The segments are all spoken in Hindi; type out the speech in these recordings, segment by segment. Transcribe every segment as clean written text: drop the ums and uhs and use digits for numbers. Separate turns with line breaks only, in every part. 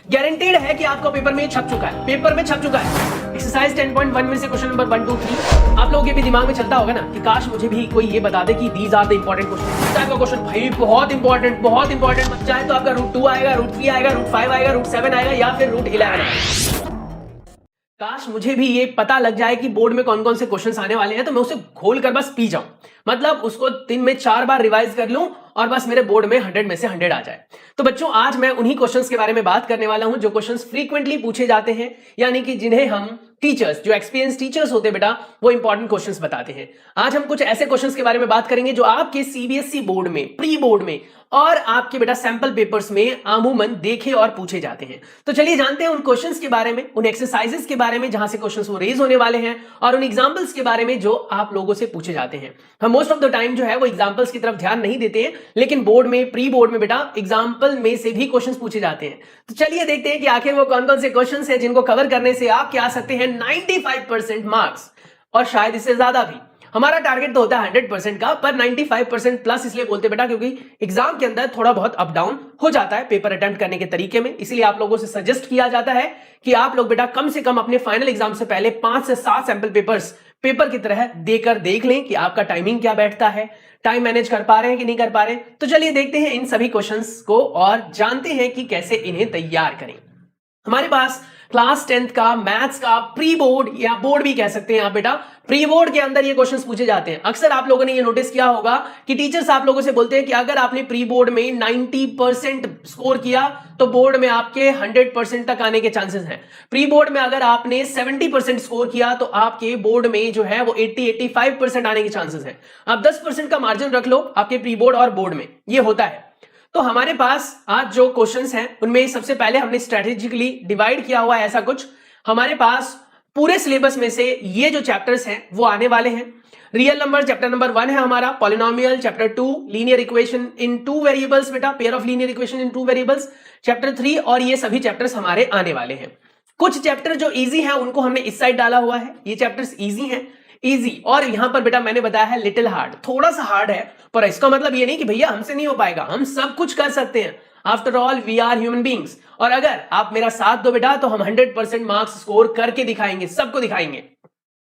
गारंटेड है कि आपको पेपर में छप चुका है, पेपर में छप चुका है। एक्सरसाइज 10.1 में से क्वेश्चन नंबर 1, 2, 3 आप लोगों के भी दिमाग में चलता होगा ना कि काश मुझे भी कोई ये बता दे कि these are the important question. इस टाइप का क्वेश्चन भाई बहुत इंपॉर्टेंट चाहे तो आपका रूट 2 आएगा, रूट 3 आएगा, रूट 5 आएगा, रूट 7 आएगा या फिर रूट 11 आएगा। काश मुझे भी ये पता लग जाए कि बोर्ड में कौन कौन से क्वेश्चंस आने वाले हैं तो मैं उसे खोल कर बस पी जाऊं, मतलब उसको दिन में 4 बार रिवाइज कर लूं और बस मेरे बोर्ड में 100 में से 100 आ जाए। तो बच्चों आज मैं उन्हीं क्वेश्चंस के बारे में बात करने वाला हूं जो क्वेश्चंस फ्रीक्वेंटली पूछे जाते हैं, यानी कि जिन्हें हम टीचर्स, जो एक्सपीरियंस टीचर्स होते हैं बेटा, वो इंपॉर्टेंट क्वेश्चंस बताते हैं। आज हम कुछ ऐसे क्वेश्चंस के बारे में बात करेंगे जो आपके सीबीएसई बोर्ड में, प्री बोर्ड में और आपके बेटा सैंपल पेपर्स में अमूमन देखे और पूछे जाते हैं। तो चलिए जानते हैं उन क्वेश्चंस के बारे में, उन एक्सरसाइजेस के बारे में जहां से क्वेश्चंस वो रेज होने वाले हैं और उन एग्जांपल्स के बारे में जो आप लोगों से पूछे जाते हैं। हम मोस्ट ऑफ द टाइम जो है वो एग्जांपल्स की तरफ ध्यान नहीं देते हैं, लेकिन बोर्ड में, प्री बोर्ड में बेटा एग्जांपल में से भी क्वेश्चंस पूछे जाते हैं। तो चलिए देखते हैं कि आखिर वो कौन कौन से क्वेश्चंस हैं जिनको कवर करने से आप क्या आ सकते हैं 95% मार्क्स, और शायद इससे ज्यादा भी। हमारा टारगेट तो होता है 100% का, पर 95% प्लस इसलिए बोलते बेटा क्योंकि एग्जाम के अंदर थोड़ा बहुत अप डाउन हो जाता है पेपर अटेम्प्ट करने के तरीके में। इसलिए आप लोगों से सजेस्ट किया जाता है कि आप लोग बेटा कम से कम अपने फाइनल एग्जाम से पहले 5 से 7 सैंपल पेपर्स पेपर की तरह देकर देख लें कि आपका टाइमिंग क्या बैठता है, टाइम मैनेज कर पा रहे हैं कि नहीं कर पा रहे। तो चलिए देखते हैं इन सभी क्वेश्चंस को और जानते हैं कि कैसे इन्हें तैयार करें। हमारे पास क्लास 10th का मैथ्स का प्री बोर्ड या बोर्ड भी कह सकते हैं आप बेटा, प्री बोर्ड के अंदर ये क्वेश्चंस पूछे जाते हैं। अक्सर आप लोगों ने ये नोटिस किया होगा कि टीचर्स आप लोगों से बोलते हैं कि अगर आपने प्री बोर्ड में 90% स्कोर किया तो बोर्ड में आपके 100% तक आने के चांसेस हैं। प्री बोर्ड में अगर आपने 70% स्कोर किया तो आपके बोर्ड में जो है वो 80-85% आने के चांसेस हैं। आप 10% का मार्जिन रख लो आपके प्री बोर्ड और बोर्ड में, ये होता है। तो हमारे पास आज जो क्वेश्चंस हैं उनमें सबसे पहले हमने स्ट्रेटेजिकली डिवाइड किया हुआ है ऐसा कुछ। हमारे पास पूरे सिलेबस में से ये जो चैप्टर्स हैं वो आने वाले हैं। रियल नंबर चैप्टर नंबर 1 है हमारा, polynomial chapter 2, linear equation in 2 variables बेटा, pair of linear equation in 2 variables chapter 3, और ये सभी चैप्टर्स हमारे आने वाले हैं। कुछ चैप्टर जो इजी हैं उनको हमने इस साइड डाला हुआ है, ये चैप्टर्स इजी हैं, इजी, और यहां पर बेटा मैंने बताया है लिटिल हार्ड, थोड़ा सा हार्ड है, पर इसका मतलब ये नहीं कि भैया हमसे नहीं हो पाएगा, हम सब कुछ कर सकते हैं। After all we are human beings, और अगर आप मेरा साथ दो बेटा तो हम 100% मार्क्स स्कोर करके दिखाएंगे, सबको दिखाएंगे,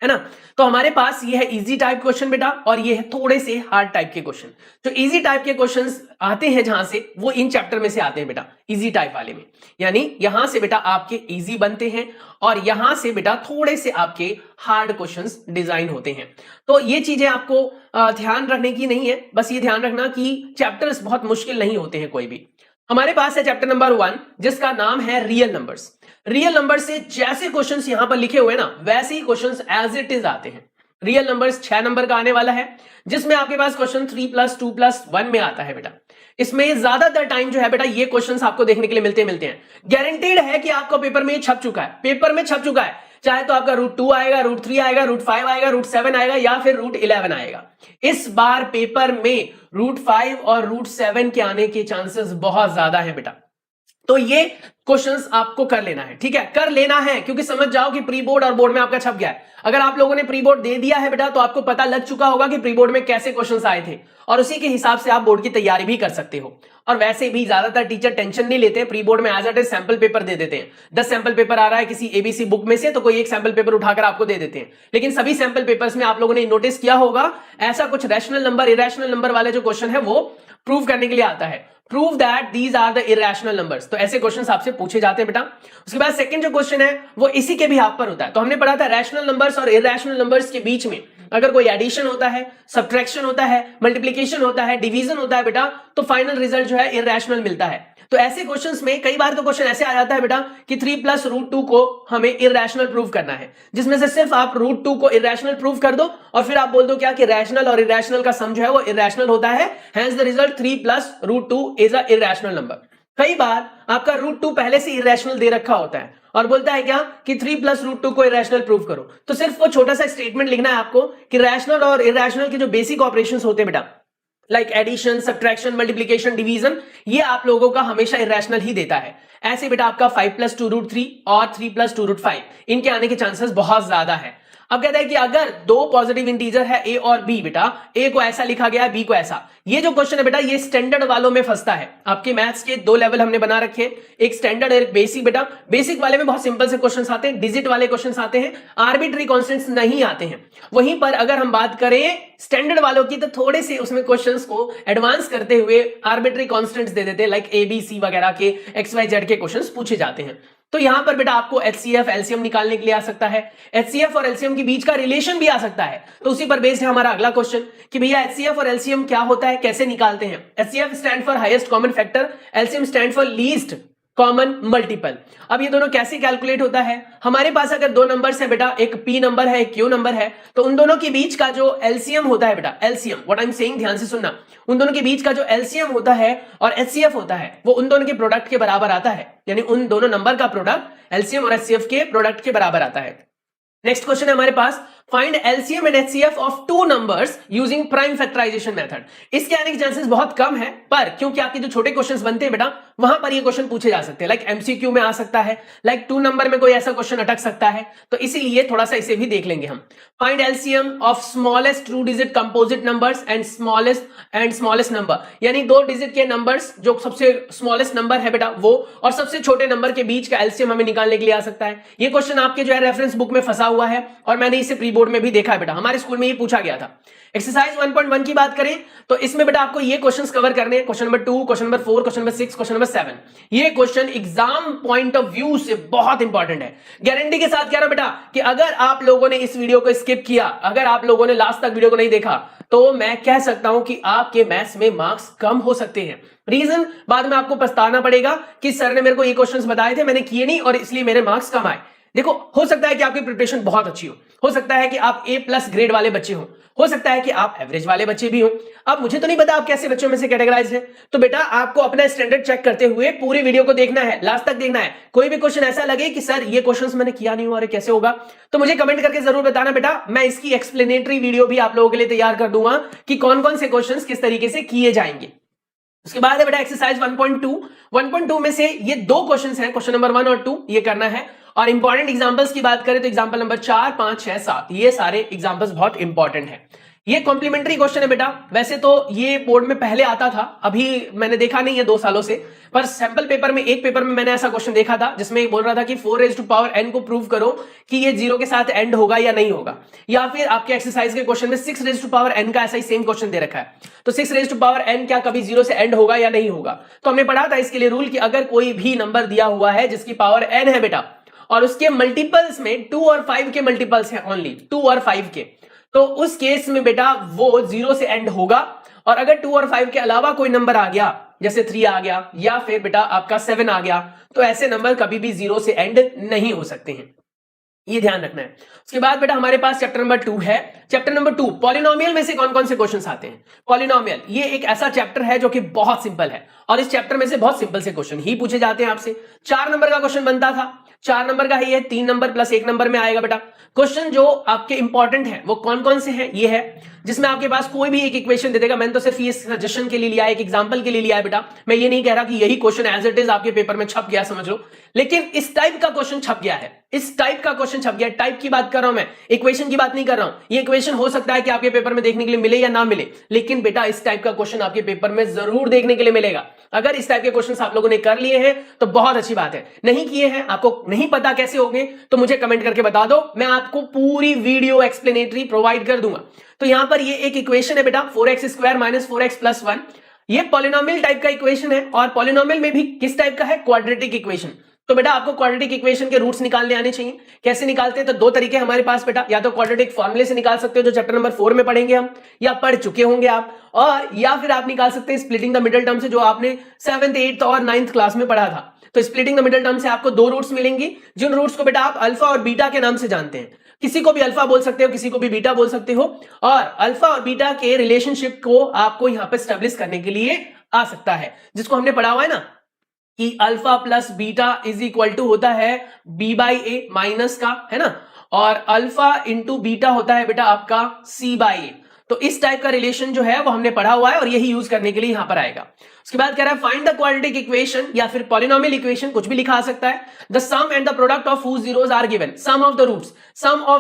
है ना। तो हमारे पास ये है इजी टाइप क्वेश्चन बेटा, और ये है थोड़े से हार्ड टाइप के क्वेश्चन। जो इजी टाइप के क्वेश्चंस आते हैं जहां से, वो इन चैप्टर में से आते हैं बेटा, इजी टाइप वाले में, यानी यहां से बेटा आपके इजी बनते हैं और यहां से बेटा थोड़े से आपके हार्ड क्वेश्चंस डिजाइन होते हैं। तो ये चीजें आपको ध्यान रखने की नहीं है, बस ये ध्यान रखना कि चैप्टर्स बहुत मुश्किल नहीं होते हैं कोई भी। हमारे पास है चैप्टर नंबर 1 जिसका नाम है रियल नंबर्स। रियल नंबर से जैसे क्वेश्चंस यहां पर लिखे हुए ना वैसे ही क्वेश्चंस एज इट इज आते हैं। रियल नंबर्स 6 नंबर का आने वाला है, जिसमें आपके पास क्वेश्चन 3+2+1 में आता है बेटा। इसमें ज्यादातर टाइम जो है बेटा ये क्वेश्चंस आपको देखने के लिए मिलते हैं। गारंटेड है कि आपको पेपर में छप चुका है, पेपर में छप चुका है, चाहे तो आपका रूट 2 आएगा, रूट 3 आएगा, रूट 5 आएगा, रूट 7 आएगा या फिर रूट 11 आएगा। इस बार पेपर में रूट 5 और रूट 7 के आने के चांसेस बहुत ज्यादा है बेटा। तो ये क्वेश्चंस आपको कर लेना है, ठीक है, कर लेना है, क्योंकि समझ जाओ कि प्री बोर्ड और बोर्ड में आपका छप गया है। अगर आप लोगों ने प्री बोर्ड दे दिया है बेटा तो आपको पता लग चुका होगा कि प्री बोर्ड में कैसे क्वेश्चंस आए थे, और उसी के हिसाब से आप बोर्ड की तैयारी भी कर सकते हो। और वैसे भी ज्यादातर टीचर टेंशन नहीं लेते, प्री बोर्ड में as it is sample paper दे देते हैं। 10 सैंपल पेपर आ रहा है किसी एबीसी बुक में से तो कोई एक सैंपल पेपर उठाकर आपको दे देते हैं, लेकिन सभी सैंपल पेपर्स में आप लोगों ने नोटिस किया होगा ऐसा कुछ रैशनल नंबर, इरेशनल नंबर वाले जो क्वेश्चन है वो प्रूव करने के लिए आता है। Prove that these are the irrational numbers, तो ऐसे क्वेश्चंस आपसे पूछे जाते हैं बेटा। उसके बाद सेकंड जो क्वेश्चन है वो इसी के भी हाफ पर होता है। तो हमने पढ़ा था रैशनल नंबर्स और इरेशनल नंबर्स के बीच में अगर कोई एडिशन होता है, सब्ट्रैक्शन होता है, मल्टीप्लिकेशन होता है, डिवीजन होता है बेटा, तो फाइनल रिजल्ट जो है इरेशनल मिलता है। तो ऐसे क्वेश्चंस में कई बार तो क्वेश्चन ऐसे आ जाता है बेटा कि 3+√2 को हमें इरेशनल प्रूव करना है, जिसमें से सिर्फ आप √2 को इरेशनल प्रूव कर दो और फिर आप बोल दो क्या कि रैशनल और इरेशनल का सम जो है वो इरेशनल होता है, hence the result 3+√2 is a irrational number. कई बार आपका √2 पहले से इरेशनल दे रखा होता है और बोलता है क्या कि 3+√2 को इरेशनल प्रूव करो, तो सिर्फ वो छोटा सा स्टेटमेंट लिखना है आपको कि रैशनल और इरेशनल के जो बेसिक ऑपरेशंस होते हैं बेटा, like addition, subtraction, multiplication, division, ये आप लोगों का हमेशा इरेशनल ही देता है। ऐसे बेटा आपका 5+2√3 और 3+2√5 इनके आने के चांसेस बहुत ज्यादा है। अब कहता है कि अगर दो पॉजिटिव इंटीजर है ए और बी, बेटा ए को ऐसा लिखा गया है, बी को ऐसा। ये जो क्वेश्चन है बेटा ये स्टैंडर्ड वालों में फंसता है। आपके मैथ्स के दो लेवल हमने बना रखे हैं, एक स्टैंडर्ड और एक बेसिक। बेटा बेसिक वाले में बहुत सिंपल से क्वेश्चंस आते हैं, डिजिट वाले क्वेश्चंस आते हैं, आर्बिट्री कांस्टेंट्स नहीं आते हैं। वहीं पर अगर हम बात करें स्टैंडर्ड वालों की तो थोड़े से उसमें क्वेश्चंस को एडवांस करते हुए आर्बिट्री कांस्टेंट्स दे देते हैं, लाइक ए बी सी वगैरह के एक्स वाई जेड के क्वेश्चंस पूछे जाते हैं। तो यहां पर बेटा आपको एचसीएफ एलसीएम निकालने के लिए आ सकता है, एचसीएफ और एलसीएम के बीच का रिलेशन भी आ सकता है। तो उसी पर बेस्ड है हमारा अगला क्वेश्चन कि भैया एचसीएफ और एलसीएम क्या होता है, कैसे निकालते हैं। HCF stand for highest common factor, LCM stand for least common multiple. अब ये दोनों कैसे कैलकुलेट होता है, हमारे पास अगर दो नंबर्स है बेटा, एक पी नंबर है एक क्यू नंबर है, तो उन दोनों के बीच का जो एलसीएम होता है बेटा, LCM what I am saying ध्यान से सुनना, उन दोनों के बीच का जो एलसीएम होता है और एचसीएफ होता है वो उन दोनों के प्रोडक्ट के बराबर आता है। यानी उन दोनों नंबर का प्रोडक्ट एलसीएम और एचसीएफ के प्रोडक्ट के बराबर आता है। नेक्स्ट क्वेश्चन है हमारे पास, find LCM and HCF of two numbers using prime factorisation method. इसके आने के चांसेस बहुत कम है, पर क्योंकि आपके जो छोटे क्वेश्चंस बनते हैं बेटा वहां पर ये क्वेश्चन पूछे जा सकते हैं, लाइक एमसीक्यू में आ सकता है, लाइक टू नंबर में कोई ऐसा क्वेश्चन अटक सकता है, तो इसीलिए थोड़ा सा इसे भी देख लेंगे हम। Find LCM of smallest two digit composite numbers and smallest number, यानी दो डिजिट के नंबर्स जो सबसे स्मॉलेस्ट नंबर है बेटा वो और सबसे छोटे नंबर के बीच का एलसीएम हमें निकालने के लिए आ सकता है। ये क्वेश्चन आपके जो है रेफरेंस बुक में फंसा हुआ है और मैंने इसे प्री बोर्ड में भी देखा है बेटा, हमारे स्कूल में ये पूछा गया था। एक्सरसाइज 1.1 की बात करें तो इसमें बेटा आपको ये क्वेश्चंस कवर करने हैं, question number 2, question number 4, question number 6, question number 7। ये question exam point of view से बहुत इंपॉर्टेंट है। गारंटी के साथ कह रहा हूं बेटा कि अगर आप लोगों ने इस वीडियो को स्किप किया, अगर आप लोगों ने लास्ट तक वीडियो को नहीं देखा, तो मैं कह सकता हूं कि आपके मैथ्स में मार्क्स कम हो सकते हैं। रीजन बाद में आपको पछताना पड़ेगा कि सर ने मेरे को ये क्वेश्चंस बताए थे, मैंने किए नहीं और इसलिए मेरे मार्क्स कम आए। देखो हो सकता है कि आपकी प्रिपरेशन बहुत अच्छी हो सकता है कि आप A+ ग्रेड वाले बच्चे हो सकता है कि आप एवरेज वाले बच्चे भी हो। अब मुझे तो नहीं पता आप कैसे बच्चों में से कैटेगराइज है, तो बेटा आपको अपना स्टैंडर्ड चेक करते हुए पूरी वीडियो को देखना है, लास्ट तक देखना है। कोई भी क्वेश्चन ऐसा लगे कि सर ये क्वेश्चंस मैंने किया नहीं हुआ, कैसे होगा, तो मुझे कमेंट करके जरूर बताना बेटा। मैं इसकी एक्सप्लेनेटरी वीडियो भी आप लोगों के लिए तैयार कर दूंगा कि कौन कौन से क्वेश्चंस किस तरीके से किए जाएंगे। उसके बाद है बेटा एक्सरसाइज 1.2 में से ये दो क्वेश्चंस हैं, क्वेश्चन नंबर 1 और 2 ये करना है। और इंपॉर्टेंट एग्जांपल्स की बात करें तो एग्जांपल नंबर 4, 5, 6, 7 ये सारे एग्जांपल्स बहुत इंपॉर्टेंट हैं। ये कॉम्प्लीमेंट्री क्वेश्चन है बेटा, वैसे तो ये बोर्ड में पहले आता था, अभी मैंने देखा नहीं है 2 सालों से, पर सैंपल पेपर में एक पेपर में मैंने ऐसा क्वेश्चन देखा था जिसमें बोल रहा था कि 4n को प्रूव करो कि ये 0 के साथ एंड होगा या नहीं होगा। या फिर आपके एक्सरसाइज के क्वेश्चन में 6n का ऐसा ही सेम क्वेश्चन दे रखा है, तो 6n क्या कभी 0 से एंड होगा या नहीं होगा। तो हमने पढ़ा था इसके लिए रूल कि अगर कोई भी नंबर दिया हुआ है जिसकी पावर n है बेटा और उसके मल्टीपल्स में 2 और 5 के मल्टीपल्स हैं, ओनली 2 और 5 के, तो उस केस में बेटा वो 0 से एंड होगा। और अगर 2 और 5 के अलावा कोई नंबर आ गया, जैसे 3 आ गया या फिर बेटा आपका 7 आ गया, तो ऐसे नंबर कभी भी 0 से एंड नहीं हो सकते हैं, ये ध्यान रखना है। उसके बाद बेटा हमारे पास चैप्टर नंबर 2 है। चैप्टर नंबर 2 पॉलिनोमियल में से कौन कौन से क्वेश्चंस आते हैं। पॉलिनोमियल ये एक ऐसा चैप्टर है जो कि बहुत सिंपल है और इस चैप्टर में से बहुत सिंपल से क्वेश्चन ही पूछे जाते हैं आपसे। 4 नंबर का क्वेश्चन बनता था, 4 नंबर का ही है, 3 नंबर प्लस 1 नंबर में आएगा बेटा। क्वेश्चन जो आपके इंपॉर्टेंट है वो कौन कौन से हैं, ये है जिसमें आपके पास कोई भी एक इक्वेशन दे देगा। मैंने तो सिर्फ ये सजेशन के लिए लिया है, एक एग्जांपल के लिए लिया है बेटा, मैं ये नहीं कह रहा कि यही क्वेश्चन एज इट इज आपके पेपर में छप गया समझ लो, लेकिन इस टाइप का क्वेश्चन छप गया है, इस टाइप का क्वेश्चन छप गया। टाइप की बात कर रहा हूं मैं, इक्वेशन की बात नहीं कर रहा हूं। ये इक्वेशन हो सकता है कि आपके पेपर में देखने के लिए मिले या ना मिले, लेकिन बेटा इस टाइप का क्वेश्चन आपके पेपर में जरूर देखने के लिए मिलेगा। अगर इस टाइप के क्वेश्चन आप लोगों ने कर लिए हैं तो बहुत अच्छी बात है, नहीं किए हैं, आपको नहीं पता कैसे होंगे, तो मुझे कमेंट करके बता दो, मैं आपको पूरी वीडियो एक्सप्लेनेटरी प्रोवाइड कर दूंगा। तो यहां पर ये एक इक्वेशन है बेटा 4x² - 4x + 1, ये पॉलिनोमियल टाइप का इक्वेशन है और पॉलिनोमियल में भी किस टाइप का है, क्वाड्रेटिक इक्वेशन। तो बेटा आपको क्वाड्रेटिक इक्वेशन के रूट्स निकालने आने चाहिए। कैसे निकालते हैं, तो 2 तरीके हमारे पास बेटा, या तो क्वाड्रेटिक फॉर्मूले से निकाल सकते हो जो चैप्टर नंबर 4 में पढ़ेंगे हम, या पढ़ चुके होंगे आप, और या फिर आप निकाल सकते हैं स्प्लिटिंग द मिडिल टर्म से, जो आपने 7th 8th और 9th क्लास में पढ़ा था। तो स्प्लिटिंग द मिडिल टर्म से आपको 2 रूट्स मिलेंगी, जिन रूट्स को बेटा आप अल्फा और बीटा के नाम से जानते हैं। किसी को भी अल्फा बोल सकते हो, किसी को भी बीटा बोल सकते हो, और अल्फा और बीटा के रिलेशनशिप को आपको यहां पर स्टैब्लिश करने के लिए आ सकता है, जिसको हमने पढ़ा हुआ है ना कि alpha plus beta is equal to होता है b/a माइनस का, है ना, और अल्फा इंटू बीटा होता है बेटा आपका c/a। तो इस टाइप का रिलेशन जो है वो हमने पढ़ा हुआ है और यही यूज करने के लिए यहां पर आएगा। उसके बाद कह रहा है फाइंड द क्वाड्रेटिक इक्वेशन या फिर पॉलिनोमियल इक्वेशन, कुछ भी लिखा आ सकता है। The sum and the product of whose zeros are given, sum of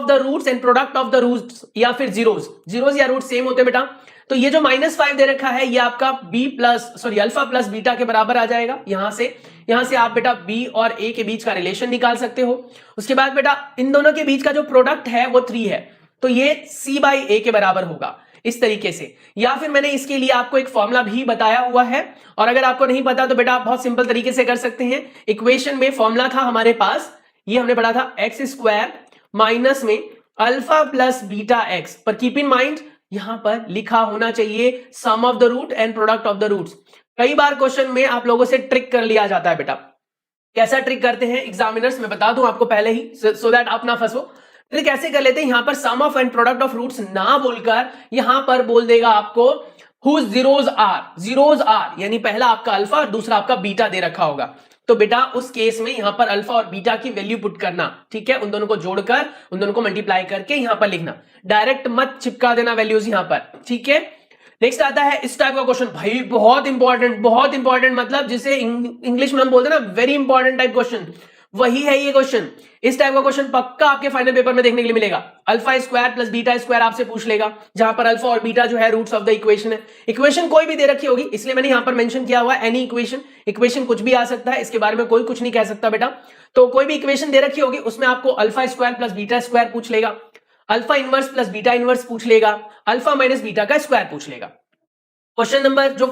the roots and product of the roots या फिर जीरोज या रूट सेम होते हैं बेटा। तो ये जो -5 दे रखा है ये आपका अल्फा प्लस बीटा के बराबर आ जाएगा। यहां से आप बेटा बी और ए के बीच का रिलेशन निकाल सकते हो। उसके बाद बेटा इन दोनों के बीच का जो प्रोडक्ट है वो 3 है, तो ये C/A के बराबर होगा इस तरीके से। या फिर मैंने इसके लिए आपको एक फॉर्मूला भी बताया हुआ है, और अगर आपको नहीं पता तो बेटा आप बहुत सिंपल तरीके से कर सकते हैं। इक्वेशन में फॉर्मूला था हमारे पास, ये हमने पढ़ा था x² माइनस में अल्फा प्लस बीटा x, पर कीप इन माइंड यहां पर लिखा होना चाहिए sum of the root and product of the roots. कई बार क्वेश्चन में आप लोगों से ट्रिक कर लिया जाता है बेटा। कैसा ट्रिक करते हैं एग्जामिनर्स, मैं बता दूं आपको पहले ही सो दैट आप ना फंसो। ट्रिक ऐसे कर लेते हैं, यहां पर sum of and product of roots ना बोलकर यहां पर बोल देगा आपको whose zeros are, यानी पहला आपका अल्फा और दूसरा आपका बीटा दे रखा होगा। तो बेटा उस केस में यहां पर अल्फा और बीटा की वैल्यू पुट करना, ठीक है, उन दोनों को जोड़कर उन दोनों को मल्टीप्लाई करके यहां पर लिखना, डायरेक्ट मत चिपका देना वैल्यूज यहां पर, ठीक है। नेक्स्ट आता है इस टाइप का क्वेश्चन, भाई बहुत इंपॉर्टेंट, मतलब जिसे इंग्लिश में हम बोलते हैं ना वेरी इंपॉर्टेंट टाइप क्वेश्चन, वही है ये क्वेश्चन। इस टाइप का क्वेश्चन पक्का आपके फाइनल पेपर में देखने के लिए मिलेगा। Alpha square plus beta square आपसे पूछ लेगा, जहां पर अल्फा और बीटा जो है रूट्स ऑफ द इक्वेशन है। इक्वेशन कोई भी दे रखी होगी, इसलिए मैंने यहां पर मेंशन किया हुआ है एनी इक्वेशन कुछ भी आ सकता है, इसके बारे में कोई कुछ नहीं कह सकता बेटा। तो कोई भी इक्वेशन दे रखी होगी उसमें आपको alpha square plus beta square पूछ लेगा, alpha inverse plus beta inverse पूछ लेगा, अल्फा माइनस बीटा का स्क्वायर पूछ लेगा। क्वेश्चन नंबर जो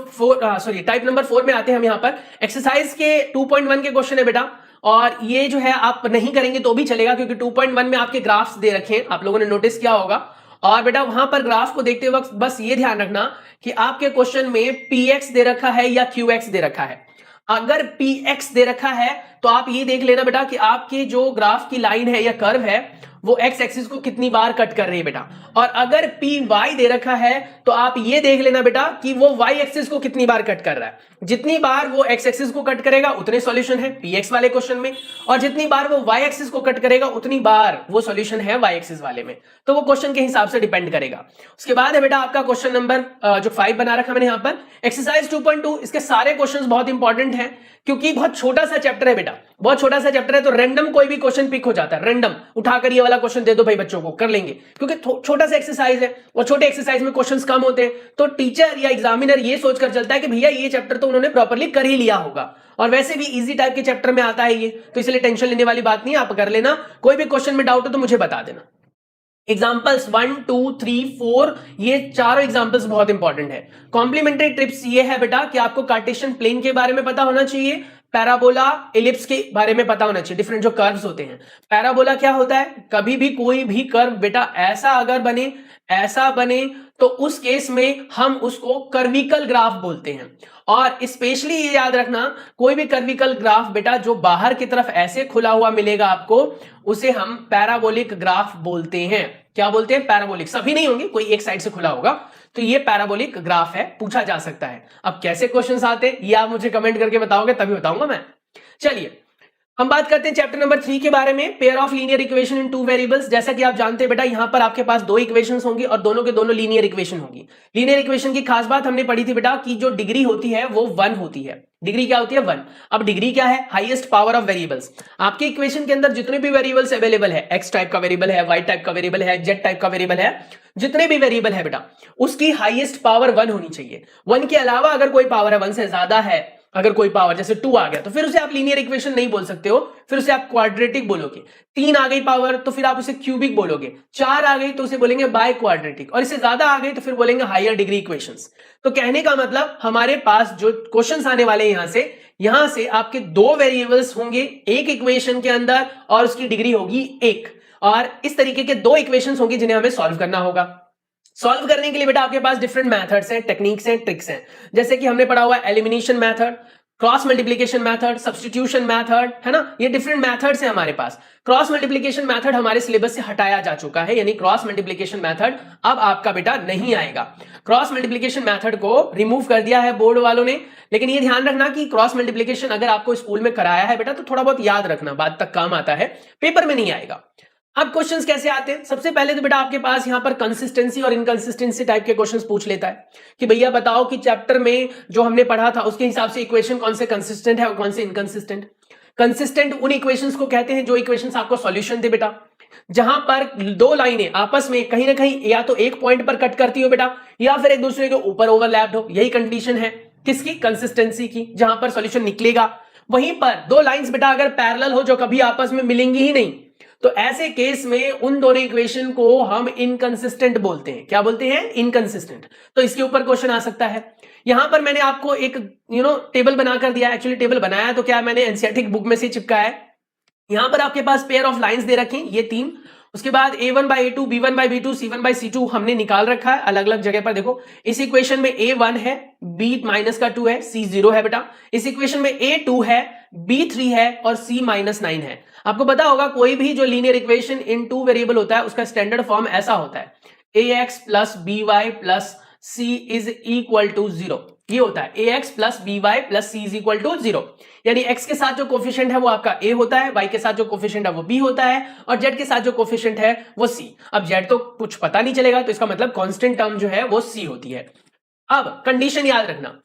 टाइप नंबर 4 में आते हैं हम यहां पर, एक्सरसाइज के 2.1 के क्वेश्चन है बेटा, और ये जो है आप नहीं करेंगे तो भी चलेगा क्योंकि 2.1 में आपके ग्राफ्स दे रखे हैं, आप लोगों ने नोटिस किया होगा। और बेटा वहां पर ग्राफ को देखते वक्त बस ये ध्यान रखना कि आपके क्वेश्चन में px दे रखा है या qx दे रखा है। अगर px दे रखा है तो आप ये देख लेना बेटा कि आपके जो ग्राफ की लाइन है या कर्व है वो x एक्सिस को कितनी बार कट कर रही है बेटा, और अगर py दे रखा है तो आप ये देख लेना बेटा कि वो y एक्सिस को कितनी बार कट कर रहा है। जितनी बार वो x एक्सिस को कट करेगा उतने सॉल्यूशन है px वाले क्वेश्चन में, और जितनी बार वो y एक्सिस को कट करेगा उतनी बार वो सॉल्यूशन है y एक्सिस वाले में। तो वो क्वेश्चन के हिसाब से डिपेंड करेगा। उसके बाद है बेटा आपका क्वेश्चन नंबर जो 5 बना रखा मैंने यहां पर, एक्सरसाइज 2.2। इसके सारे क्वेश्चंस बहुत इंपॉर्टेंट हैं क्योंकि बहुत छोटा सा चैप्टर है बेटा, बहुत छोटा सा चैप्टर है, तो रैंडम कोई भी क्वेश्चन पिक हो जाता है, रैंडम उठाकर ये वाला क्वेश्चन दे दो भाई बच्चों को कर लेंगे, क्योंकि छोटा सा एक्सरसाइज है और छोटे एक्सरसाइज में क्वेश्चंस कम होते हैं। तो टीचर या एग्जामिनर ये सोचकर चलता है कि भैया ये चैप्टर तो उन्होंने प्रॉपर्ली कर ही लिया होगा, और वैसे भी इजी टाइप के चैप्टर में आता है ये, तो इसलिए टेंशन लेने वाली बात नहीं है, आप कर लेना। कोई भी क्वेश्चन में डाउट हो तो मुझे बता देना। एग्जाम्पल्स 1, 2, 3, 4, ये चारों एग्जाम्पल्स बहुत इंपॉर्टेंट है। कॉम्प्लीमेंट्री टिप्स ये है बेटा कि आपको कार्टेशियन प्लेन के बारे में पता होना चाहिए, पैराबोला एलिप्स के बारे में पता होना चाहिए, डिफरेंट जो कर्व्स होते हैं। पैराबोला क्या होता है, कभी भी कोई भी कर्व बेटा ऐसा अगर बने, ऐसा बने तो उस केस में हम उसको कर्विकल ग्राफ बोलते हैं। और स्पेशली ये याद रखना, कोई भी कर्विकल ग्राफ बेटा जो बाहर की तरफ ऐसे खुला हुआ मिलेगा आपको, उसे हम पैराबोलिक ग्राफ बोलते हैं। क्या बोलते हैं? पैराबोलिक। सभी नहीं होंगे, कोई एक साइड से खुला होगा, तो ये पैराबोलिक ग्राफ है, पूछा जा सकता है। अब कैसे क्वेश्चंस आते हैं ये आप मुझे कमेंट करके बताओगे तभी बताऊंगा मैं। चलिए हम बात करते हैं चैप्टर नंबर 3 के बारे में, pair of linear equation in 2 variables. जैसा कि आप जानते हैं बेटा यहां पर आपके पास 2 इक्वेशंस होंगी और दोनों के दोनों लीनियर इक्वेशन होंगी। लीनियर इक्वेशन की खास बात हमने पढ़ी थी बेटा कि जो डिग्री होती है वो 1 होती है। डिग्री क्या होती है? 1। अब डिग्री क्या है? Highest power of variables. आपके इक्वेशन के अंदर जितने भी वेरिएबल्स अवेलेबल है, एक्स टाइप का वेरिएबल है, वाई टाइप का वेरिएबल है, जेड टाइप का वेरिएबल है, जितने भी वेरिएबल है बेटा उसकी हाईएस्ट पावर 1 होनी चाहिए। 1 के अलावा अगर कोई पावर है, 1 से ज्यादा है अगर कोई पावर, जैसे 2 आ गया तो फिर उसे आप लीनियर इक्वेशन नहीं बोल सकते हो, फिर उसे आप क्वाड्रेटिक बोलोगे। 3 आ गई पावर तो फिर आप उसे क्यूबिक बोलोगे। 4 आ गई तो उसे बोलेंगे बाय क्वाड्रेटिक, और इससे ज्यादा आ गई तो फिर बोलेंगे हायर डिग्री इक्वेशंस। तो कहने का मतलब हमारे पास जो क्वेश्चंस आने वाले हैं यहां से आपके 2 वेरिएबल्स होंगे एक इक्वेशन के अंदर और उसकी डिग्री होगी 1, और इस तरीके के 2 इक्वेशंस होंगे जिन्हें हमें सॉल्व करना होगा। सॉल्व करने के लिए बेटा आपके पास डिफरेंट मेथड्स हैं, टेक्निक्स हैं, ट्रिक्स हैं। जैसे कि हमने पढ़ा हुआ elimination method, cross multiplication method, substitution method, है ना, ये डिफरेंट मेथड्स हैं हमारे पास। क्रॉस मल्टीप्लिकेशन मेथड हमारे सिलेबस से हटाया जा चुका है, यानी क्रॉस मल्टीप्लिकेशन मेथड अब आपका बेटा नहीं आएगा। क्रॉस मल्टीप्लिकेशन मेथड को रिमूव कर दिया है बोर्ड वालों ने, लेकिन ये ध्यान रखना कि क्रॉस मल्टीप्लिकेशन अगर आपको स्कूल में कराया है बेटा तो थोड़ा बहुत याद रखना, बाद तक काम आता है, पेपर में नहीं आएगा। अब क्वेश्चंस कैसे आते हैं? सबसे पहले तो बेटा आपके पास यहां पर कंसिस्टेंसी और इनकंसिस्टेंसी टाइप के क्वेश्चंस पूछ लेता है कि भैया बताओ कि चैप्टर में जो हमने पढ़ा था उसके हिसाब से इक्वेशन कौन से कंसिस्टेंट है और कौन से इनकंसिस्टेंट। कंसिस्टेंट उन इक्वेशंस को कहते हैं जो इक्वेशंस आपको सॉल्यूशन दे बेटा, जहां पर दो लाइनें आपस में कहीं ना कहीं या तो एक पॉइंट पर कट करती हो बेटा या फिर एक दूसरे के ऊपर ओवरलैप्ड हो। यही कंडीशन है किसकी? कंसिस्टेंसी की, जहां पर सॉल्यूशन निकलेगा। वहीं पर दो लाइंस बेटा अगर पैरेलल हो जो कभी आपस में मिलेंगी ही नहीं, तो ऐसे केस में उन दोनों इक्वेशन को हम इनकंसिस्टेंट बोलते हैं। क्या बोलते हैं? इनकंसिस्टेंट। तो इसके ऊपर क्वेश्चन आ सकता है। यहां पर मैंने आपको एक टेबल बनाकर दिया। एक्चुअली टेबल बनाया तो क्या मैंने एनसीईआरटी बुक में से चिपकाया है। यहां पर आपके पास पेयर ऑफ लाइंस दे रखे हैं ये तीन, उसके बाद a1/a2 b1/b2 c1/c2 हमने निकाल रखा है अलग अलग जगह पर। देखो इस इक्वेशन में a1 है, b -2 है, c 0 है बेटा। इस इक्वेशन में a2 है, b 3 है और c -9 है। आपको पता होगा कोई भी जो लीनियर इक्वेशन इन टू वेरिएबल होता है उसका स्टैंडर्ड फॉर्म ऐसा होता है ax + by + c = 0। ये होता है ax + by + c = 0। यानी x के साथ जो कोफिशिएंट है वो आपका a होता है, y के साथ जो कोफिशिएंट है वो b होता है और z के साथ जो कोफिशिएंट है वो c। अब z तो कुछ पता नहीं चलेगा तो इसका मतलब कांस्टेंट टर्म जो है वो c होती है। अब कंडीशन याद रखना,